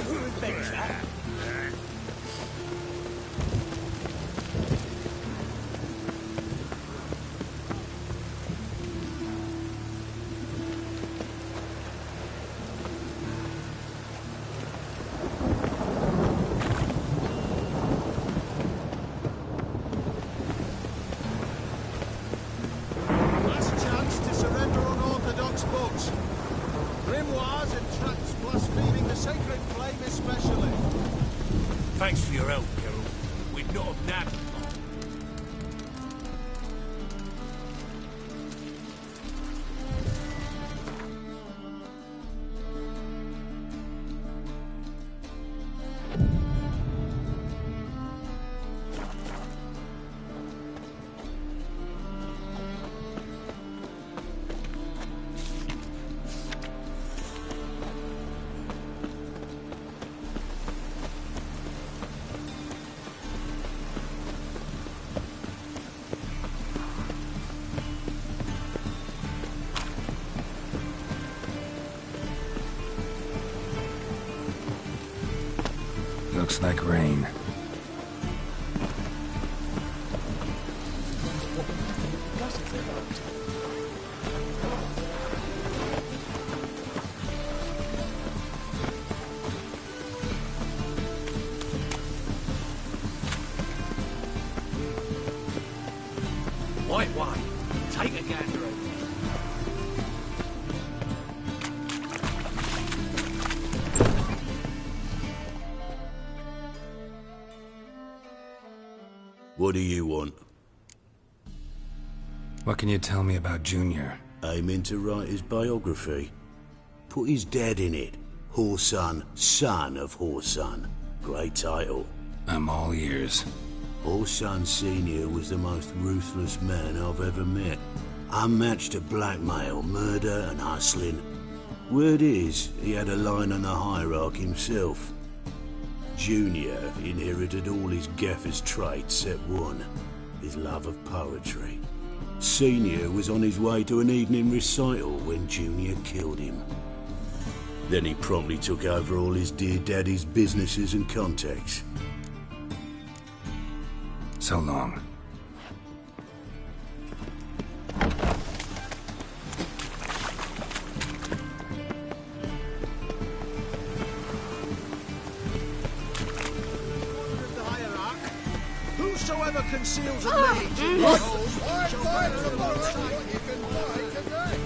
for adventure. Last chance to surrender unorthodox books. Grimoires and tracts blaspheming the sacred flame especially. Thanks for your help, Carol. We'd not have nabbed. Looks like rain. White wine. Take a gander over. What do you want? What can you tell me about Junior? Aiming to write his biography. Put his dad in it. Horson, son of Horson. Great title. I'm all ears. Horson Sr. was the most ruthless man I've ever met. Unmatched at blackmail, murder and hustling. Word is, he had a line on the hierarchy himself. Junior inherited all his gaffer's traits except one, his love of poetry. Senior was on his way to an evening recital when Junior killed him. Then he promptly took over all his dear daddy's businesses and contacts. So long. Whosoever conceals a mage in his home shall bear the sight you can buy today.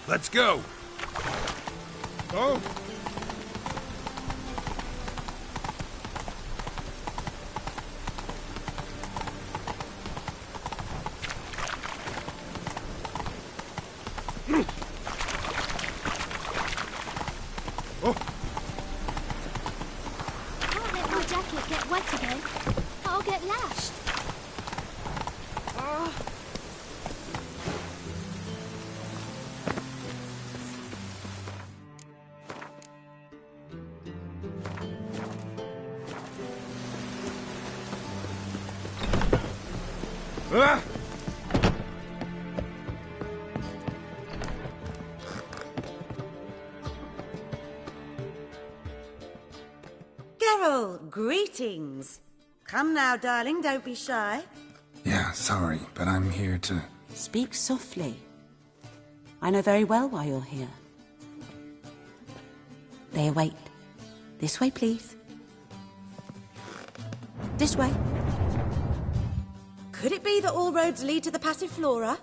Let's go. Go. Can't let my jacket get wet again. I'll get lashed. Geralt, greetings. Come now, darling, don't be shy. Yeah, Sorry, but I'm here to... Speak softly. I know very well why you're here. They await. This way, please. This way. Could it be that all roads lead to the Passiflora?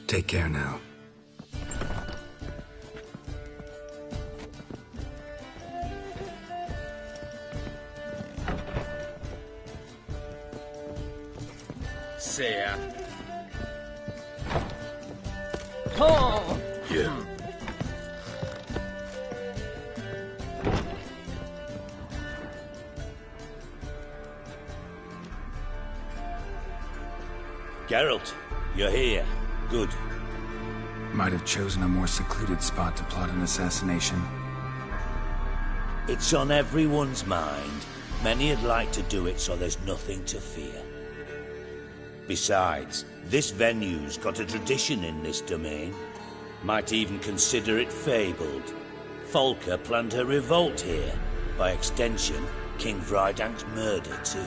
Take care now. See ya. Oh! Yeah. Geralt, you're here. Good. Might have chosen a more secluded spot to plot an assassination. It's on everyone's mind. Many'd like to do it so there's nothing to fear. Besides, this venue's got a tradition in this domain. Might even consider it fabled. Folka planned her revolt here. By extension, King Vrydank's murder too.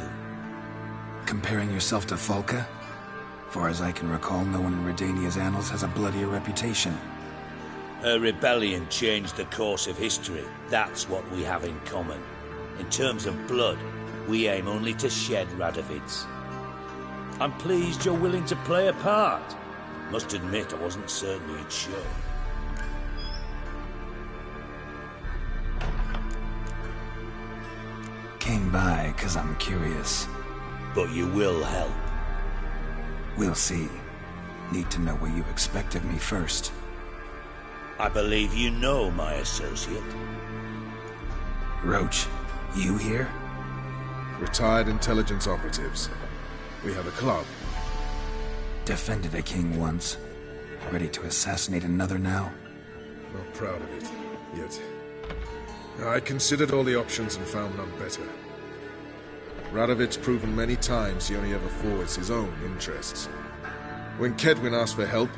Comparing yourself to Folka? Far as I can recall, no one in Redania's annals has a bloodier reputation. Her rebellion changed the course of history. That's what we have in common. In terms of blood, we aim only to shed Radovid's. I'm pleased you're willing to play a part. Must admit, I wasn't certain you'd show. Came by 'cause I'm curious. But you will help. We'll see. Need to know what you expect of me first. I believe you know my associate. Roach, you here? Retired intelligence operatives. We have a club. Defended a king once. Ready to assassinate another now? Not proud of it, yet. I considered all the options and found none better. Radovid's proven many times he only ever forwards his own interests. When Kedwin asked for help,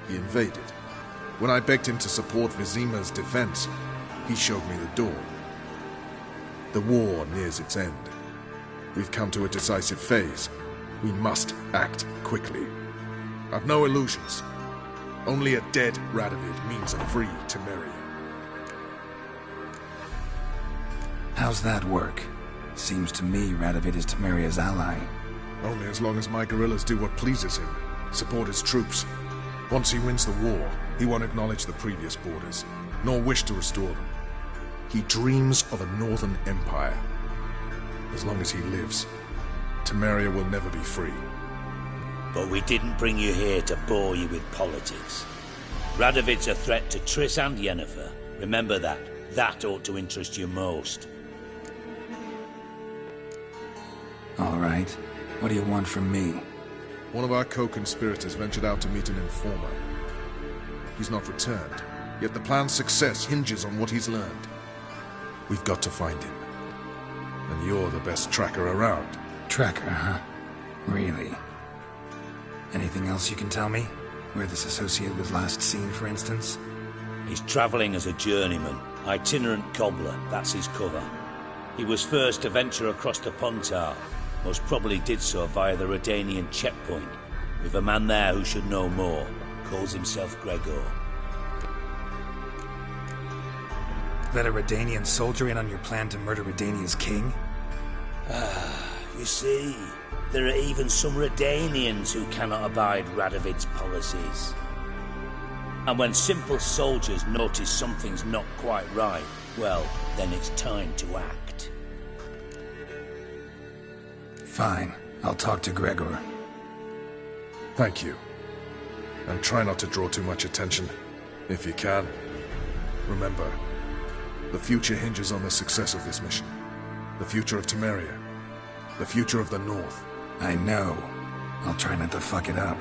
he invaded. When I begged him to support Vizima's defense, he showed me the door. The war nears its end. We've come to a decisive phase. We must act quickly. I've no illusions. Only a dead Radovid means a free Temeria. How's that work? Seems to me Radovid is Temeria's ally. Only as long as my guerrillas do what pleases him. Support his troops. Once he wins the war, he won't acknowledge the previous borders, nor wish to restore them. He dreams of a northern empire. As long as he lives, Temeria will never be free. But we didn't bring you here to bore you with politics. Radovid's a threat to Triss and Yennefer. Remember that. That ought to interest you most. All right. What do you want from me? One of our co-conspirators ventured out to meet an informer. He's not returned, yet the plan's success hinges on what he's learned. We've got to find him. And you're the best tracker around. Tracker, huh? Really? Anything else you can tell me? Where this associate was last seen, for instance? He's travelling as a journeyman. Itinerant cobbler, that's his cover. He was first to venture across the Pontar. Most probably did so via the Redanian checkpoint. With a man there who should know more. Calls himself Gregor. Let a Redanian soldier in on your plan to murder Redania's king? You see, there are even some Redanians who cannot abide Radovid's policies. And when simple soldiers notice something's not quite right, well, then it's time to act. Fine. I'll talk to Gregor. Thank you. And try not to draw too much attention, if you can. Remember, the future hinges on the success of this mission. The future of Temeria. The future of the North. I know. I'll try not to fuck it up.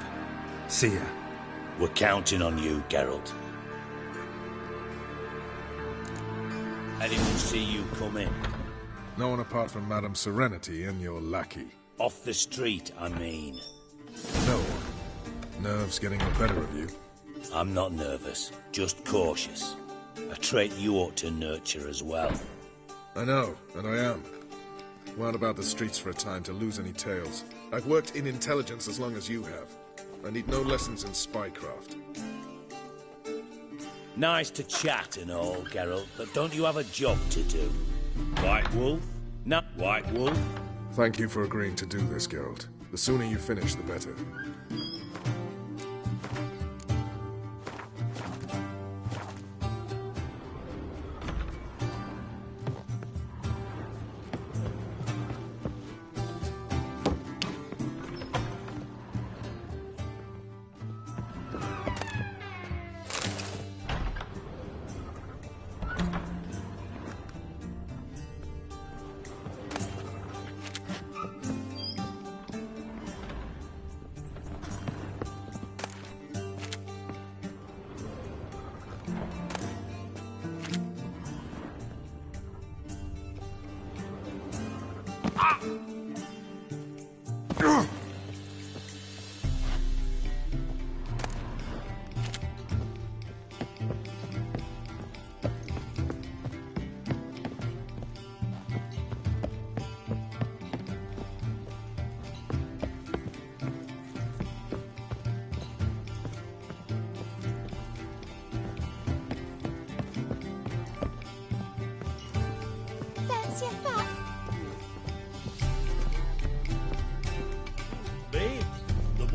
See ya. We're counting on you, Geralt. Anyone see you come in? No one apart from Madame Serenity and your lackey. Off the street, I mean. No one. Nerves getting the better of you. I'm not nervous, just cautious. A trait you ought to nurture as well. I know, and I am. Wound about the streets for a time to lose any tales. I've worked in intelligence as long as you have. I need no lessons in spycraft. Nice to chat and all, Geralt, but don't you have a job to do? White Wolf? No, White Wolf? Thank you for agreeing to do this, Geralt. The sooner you finish, the better.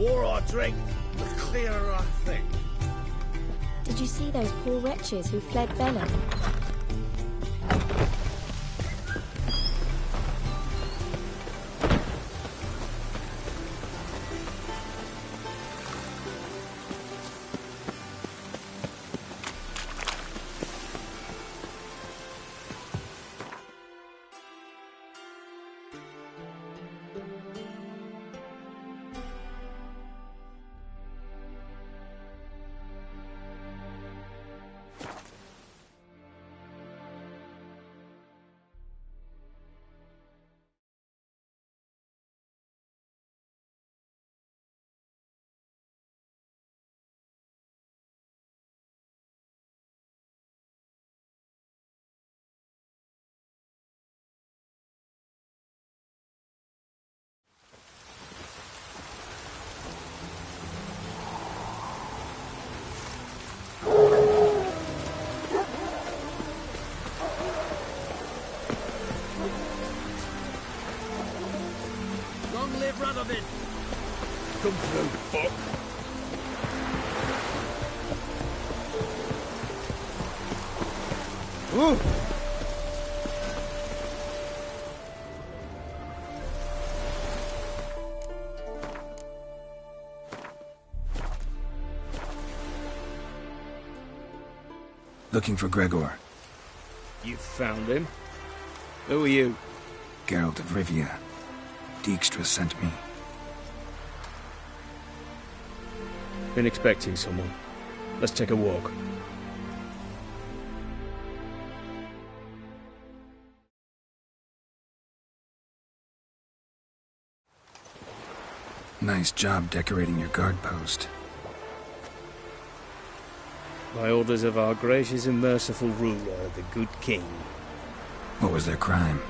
more I drink, the clearer I think. Did you see those poor wretches who fled Velen? Long live Radovid! Come through, fuck! Ooh. Looking for Gregor. You found him? Who are you? Geralt of Rivia. Dijkstra sent me. Been expecting someone. Let's take a walk. Nice job decorating your guard post. By orders of our gracious and merciful ruler, the good king. What was their crime?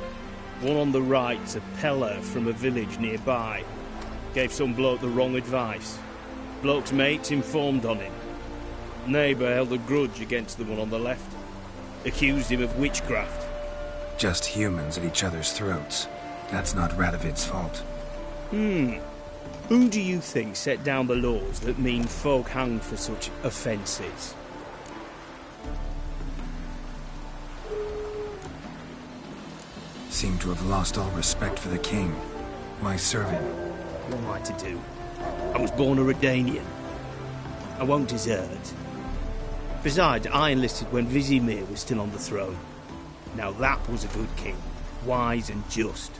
One on the right's a peller from a village nearby. Gave some bloke the wrong advice. Bloke's mates informed on him. Neighbour held a grudge against the one on the left. Accused him of witchcraft. Just humans at each other's throats. That's not Radovid's fault. Who do you think set down the laws that mean folk hanged for such offences? Seem to have lost all respect for the king. Why serve him? What am I to do? I was born a Redanian. I won't desert. Besides, I enlisted when Vizimir was still on the throne. Now that was a good king. Wise and just.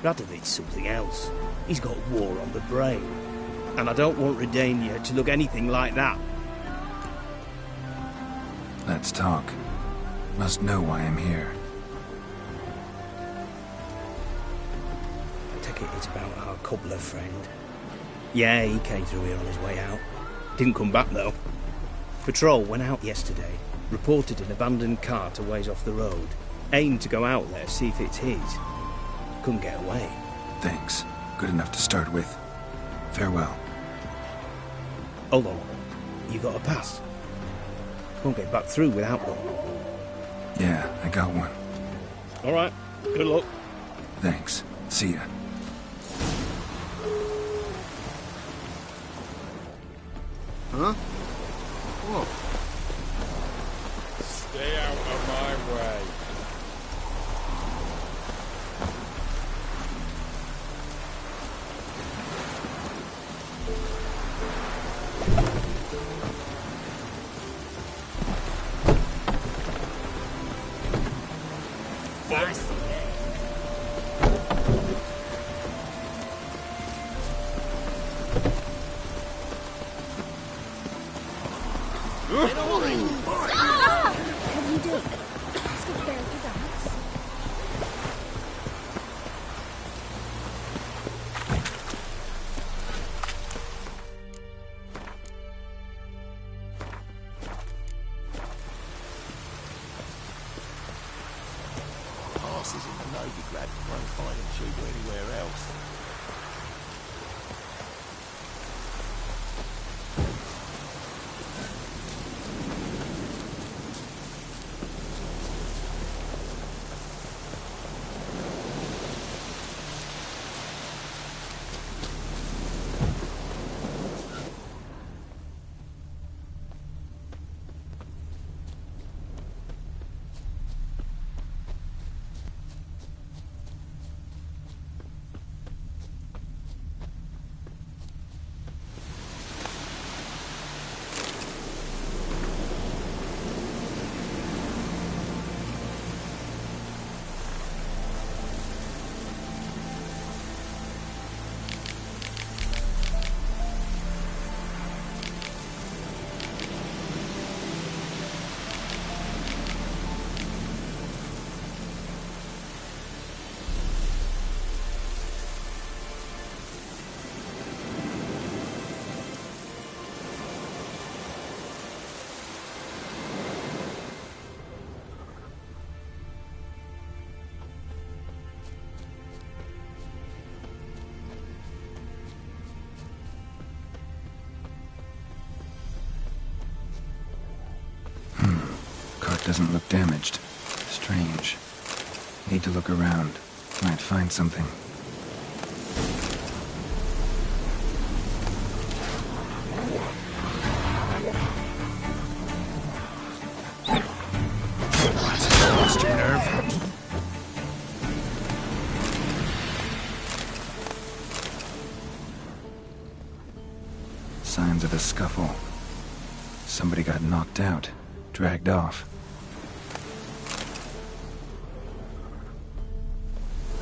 Radovid's something else. He's got war on the brain. And I don't want Redania to look anything like that. Let's talk. Must know why I'm here. I take it it's about our cobbler friend. Yeah, he came through here on his way out. Didn't come back, though. Patrol went out yesterday. Reported an abandoned cart a ways off the road. aimed to go out there, see if it's his. Couldn't get away. Thanks. Good enough to start with. Farewell. Hold on. You got a pass? Won't get back through without one. Yeah, I got one. All right. Good luck. Thanks. See ya. Huh? Whoa. Stay out of my way. Can you do it? Let's get there to the house. Passes in the Novigrad won't find him cheaper anywhere else. Doesn't look damaged. Strange. Need to look around. Might find something. What? Lost your nerve? Signs of a scuffle. Somebody got knocked out. Dragged off.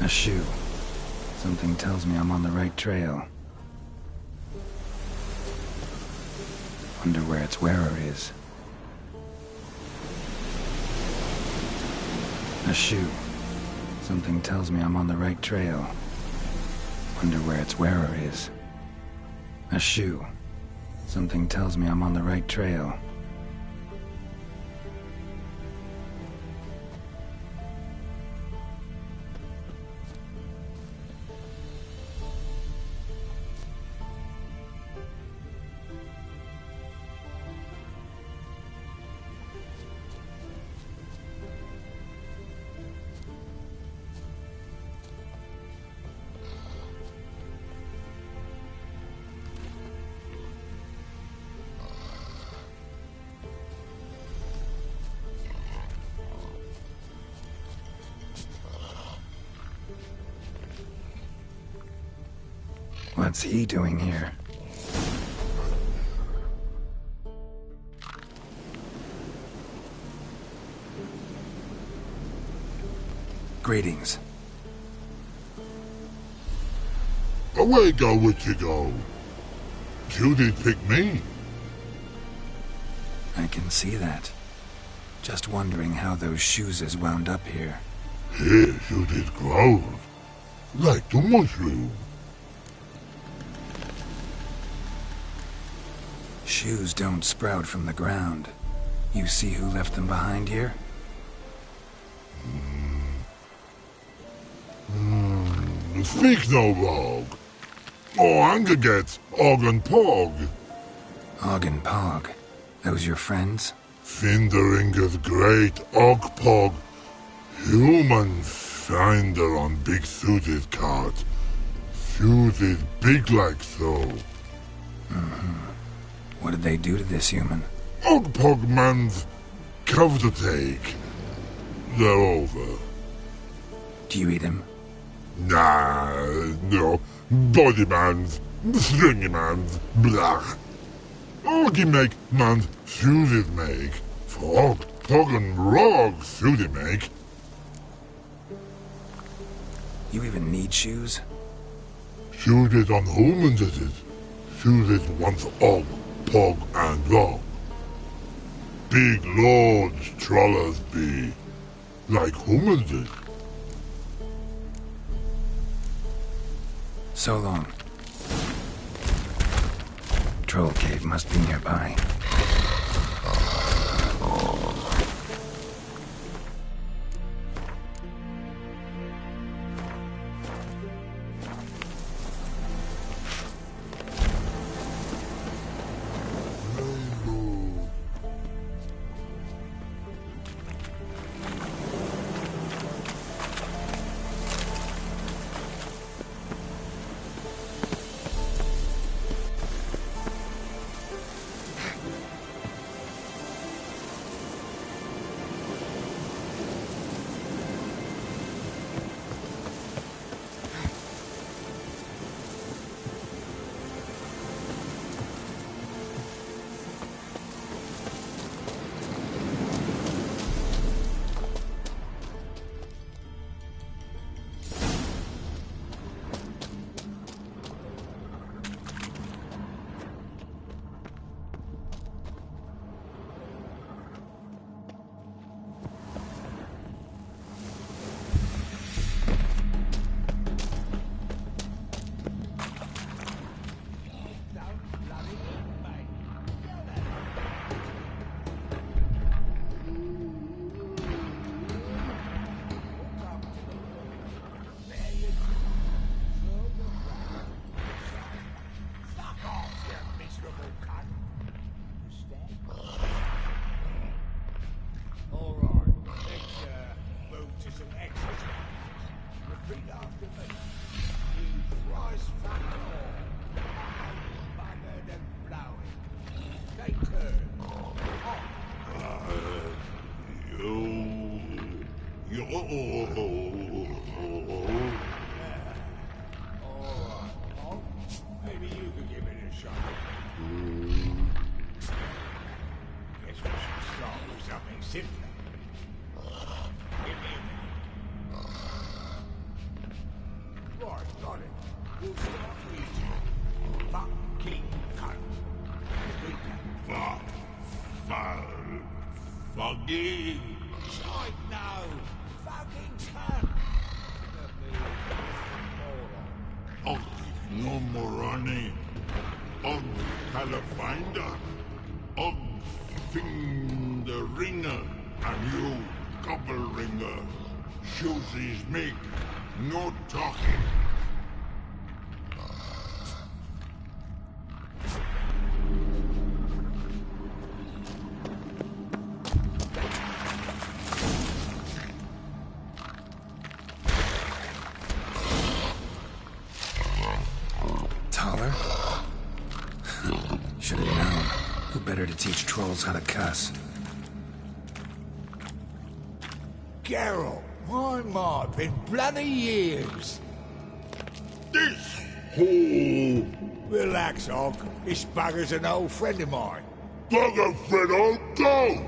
A shoe. Something tells me I'm on the right trail. Wonder where its wearer is. A shoe. Something tells me I'm on the right trail. Wonder where its wearer is. A shoe. Something tells me I'm on the right trail. What's he doing here? Greetings. Away go with you go. You did pick me. I can see that. Just wondering how those shoes is wound up here. Yes, you did grow. Like the mushroom. Shoes don't sprout from the ground. You see who left them behind here? Speak no rogue. Or anger get Og and Pog. Og and Pog? Those your friends? Finderinger's great Og Pog. Human finder on big suited cart. Suited big like so. What did they do to this human? Og Pog man's cover to take. They're over. Do you eat him? Nah, no. Body man's, stringy man's, blah. Oggy make man's suited make. For Og Pog and Rog suited make. You even need shoes? Suited on humans it is. Suited once Og, Pog and Rog. Big lords trollers be. Like humans is. So long. Troll cave must be nearby. Maybe you could give it a shot. Guess we should start with something simpler. Give me a minute. Right, got it. We'll start with fucking cunt. Foggy. Side no. Fucking cunt. Og no Morani. Og Calafinder. Og Fingeringer. And you couple ringer. Shoes is make. No talking. Taller? Should have known. Who better to teach trolls how to cuss? Geralt, my, been bloody years. This hole. Relax, Og. This bugger's an old friend of mine. Bugger friend I'll go.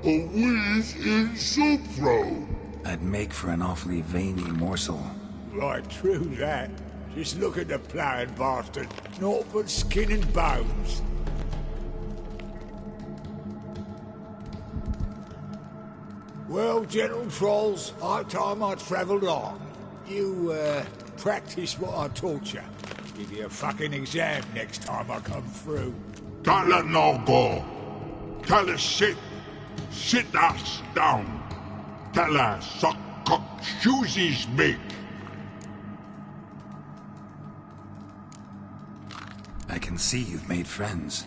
A whiz in soup throw. I'd make for an awfully veiny morsel. Right, true that. Just look at the ploughing bastard. Naught but skin and bones. Well, gentle trolls, high time I travelled on. You, practice what I taught you. Give you a fucking exam next time I come through. Tell her no go. Tell her sit. Sit ass down. Tell her suck cock shoesies make. I can see you've made friends,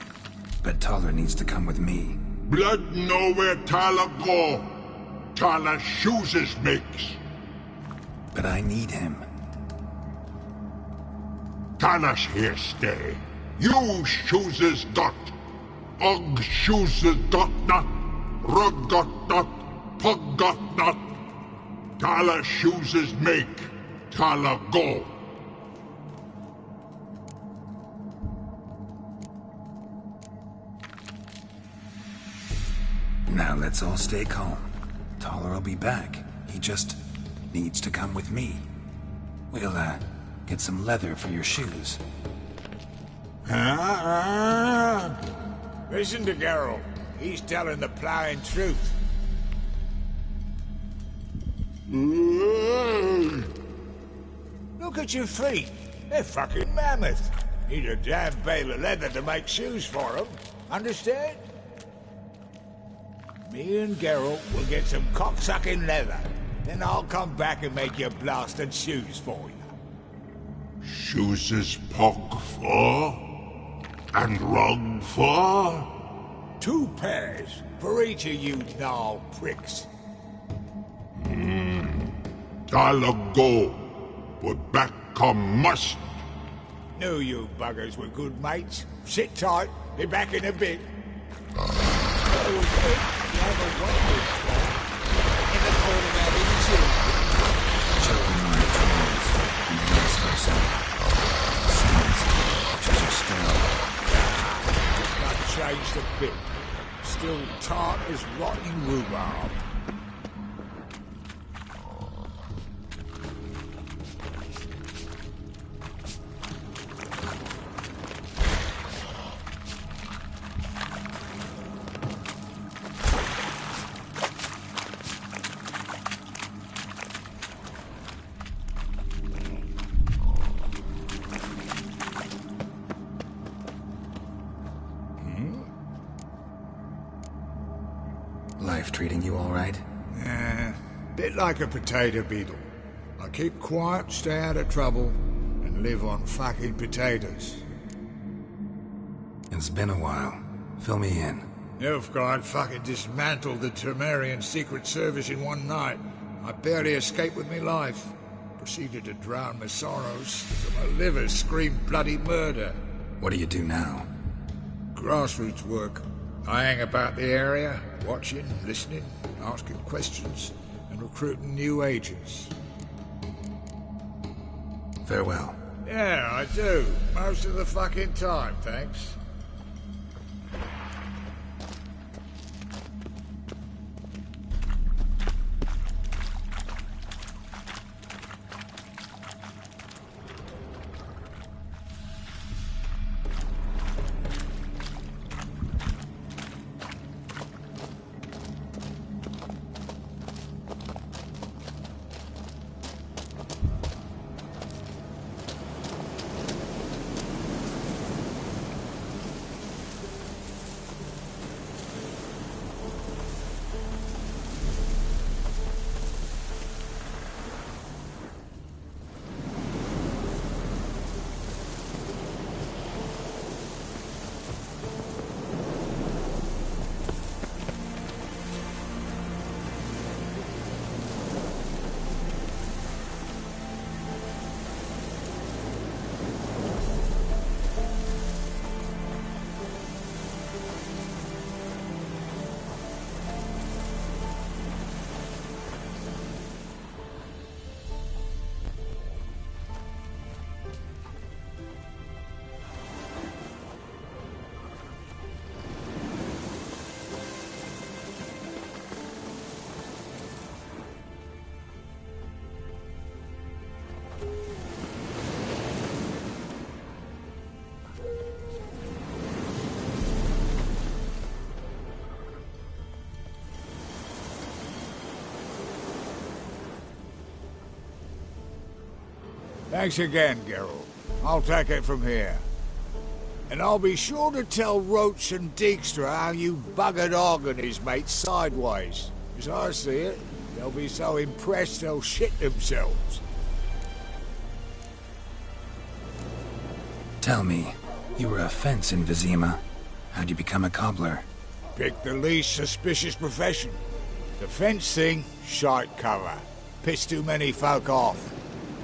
but Taller needs to come with me. Blood know where Tala go. Tala chooses makes. But I need him. Tala's here stay. You chooses dot. Og chooses dot not. Rug got not. Pug got not. Tala chooses make. Tala go. Now let's all stay calm. Taller will be back. He just needs to come with me. We'll, get some leather for your shoes. Listen to Geralt. He's telling the plowing truth. Look at your feet. They're fucking mammoth. Need a damn bale of leather to make shoes for them. Understand? Me and Geralt will get some cocksucking leather. Then I'll come back and make you blasted shoes for you. Chooses pog for? And rug for? 2 pairs for each of you gnarled pricks. Tala go. But back come must. Knew you buggers were good mates. Sit tight. Be back in a bit. Changed a bit. Still tart as rotting rhubarb. Life treating you all right? Bit like a potato beetle. I keep quiet, stay out of trouble, and live on fucking potatoes. It's been a while. Fill me in. Nilfgaard fucking dismantled the Temerian Secret Service in one night. I barely escaped with my life. Proceeded to drown my sorrows, so my liver screamed bloody murder. What do you do now? Grassroots work. I hang about the area, watching, listening, asking questions, and recruiting new agents. Farewell. Yeah, I do. Most of the fucking time, thanks. Thanks again, Geralt. I'll take it from here. And I'll be sure to tell Roach and Dijkstra how you buggered Og and his mates sideways. As I see it, they'll be so impressed they'll shit themselves. Tell me, You were a fence in Vizima. How'd you become a cobbler? Pick the least suspicious profession. The fence thing, shite cover. Pissed too many folk off.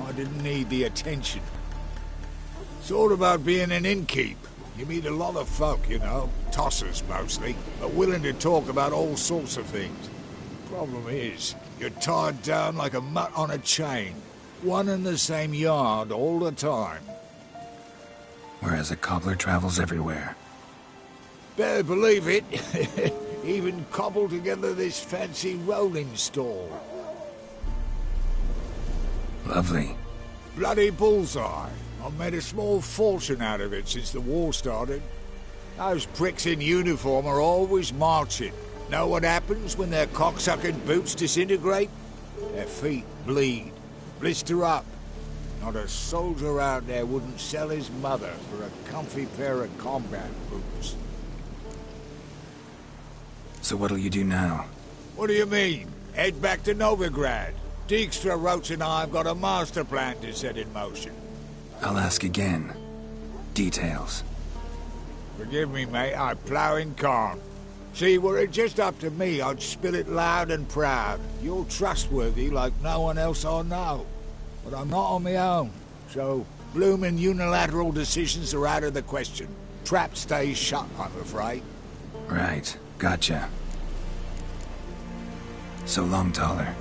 I didn't need the attention. It's all about being an innkeep. You meet a lot of folk, you know, tossers mostly, but willing to talk about all sorts of things. Problem is, you're tied down like a mutt on a chain. One and the same yard all the time. Whereas a cobbler travels everywhere. Better believe it. Even cobbled together this fancy rolling stall. Lovely. Bloody bullseye. I've made a small fortune out of it since the war started. Those pricks in uniform are always marching. Know what happens when their cocksucking boots disintegrate? Their feet bleed, blister up. Not a soldier out there wouldn't sell his mother for a comfy pair of combat boots. So what'll you do now? What do you mean? Head back to Novigrad. Dijkstra, Roach and I have got a master plan to set in motion. I'll ask again. Details. Forgive me, mate, I plough in calm. See, were it just up to me, I'd spill it loud and proud. You're trustworthy like no one else I know. But I'm not on my own, so bloomin' unilateral decisions are out of the question. Trap stays shut, I'm afraid. Right, gotcha. So long, Taller,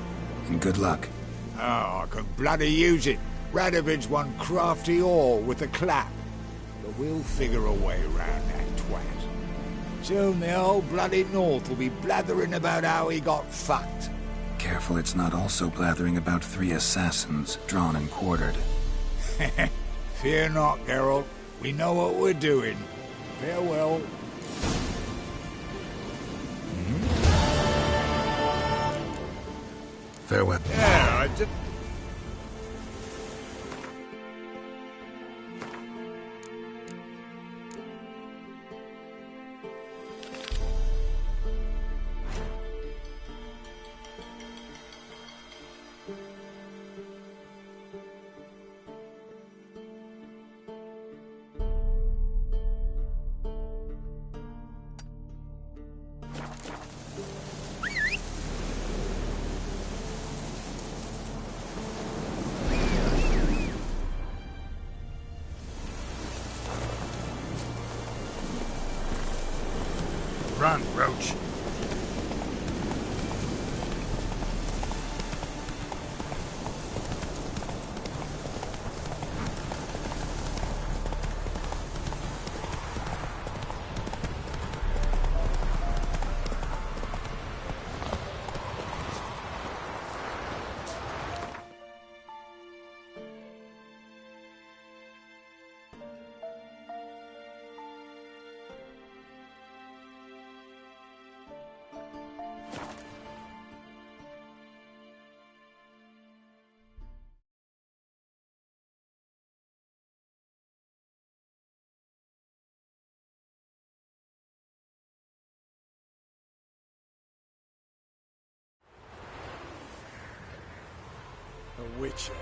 and good luck. Oh, I can bloody use it. Radovid's one crafty ore with a clap. But we'll figure a way around that twat. Soon the whole bloody North will be blathering about how he got fucked. Careful it's not also blathering about 3 assassins, drawn and quartered. Fear not, Geralt. We know what we're doing. Farewell. Farewell. Yeah, I just... Run, Roach. A witcher.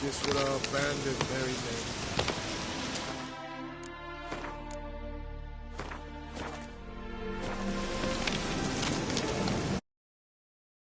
Just what our band of merry men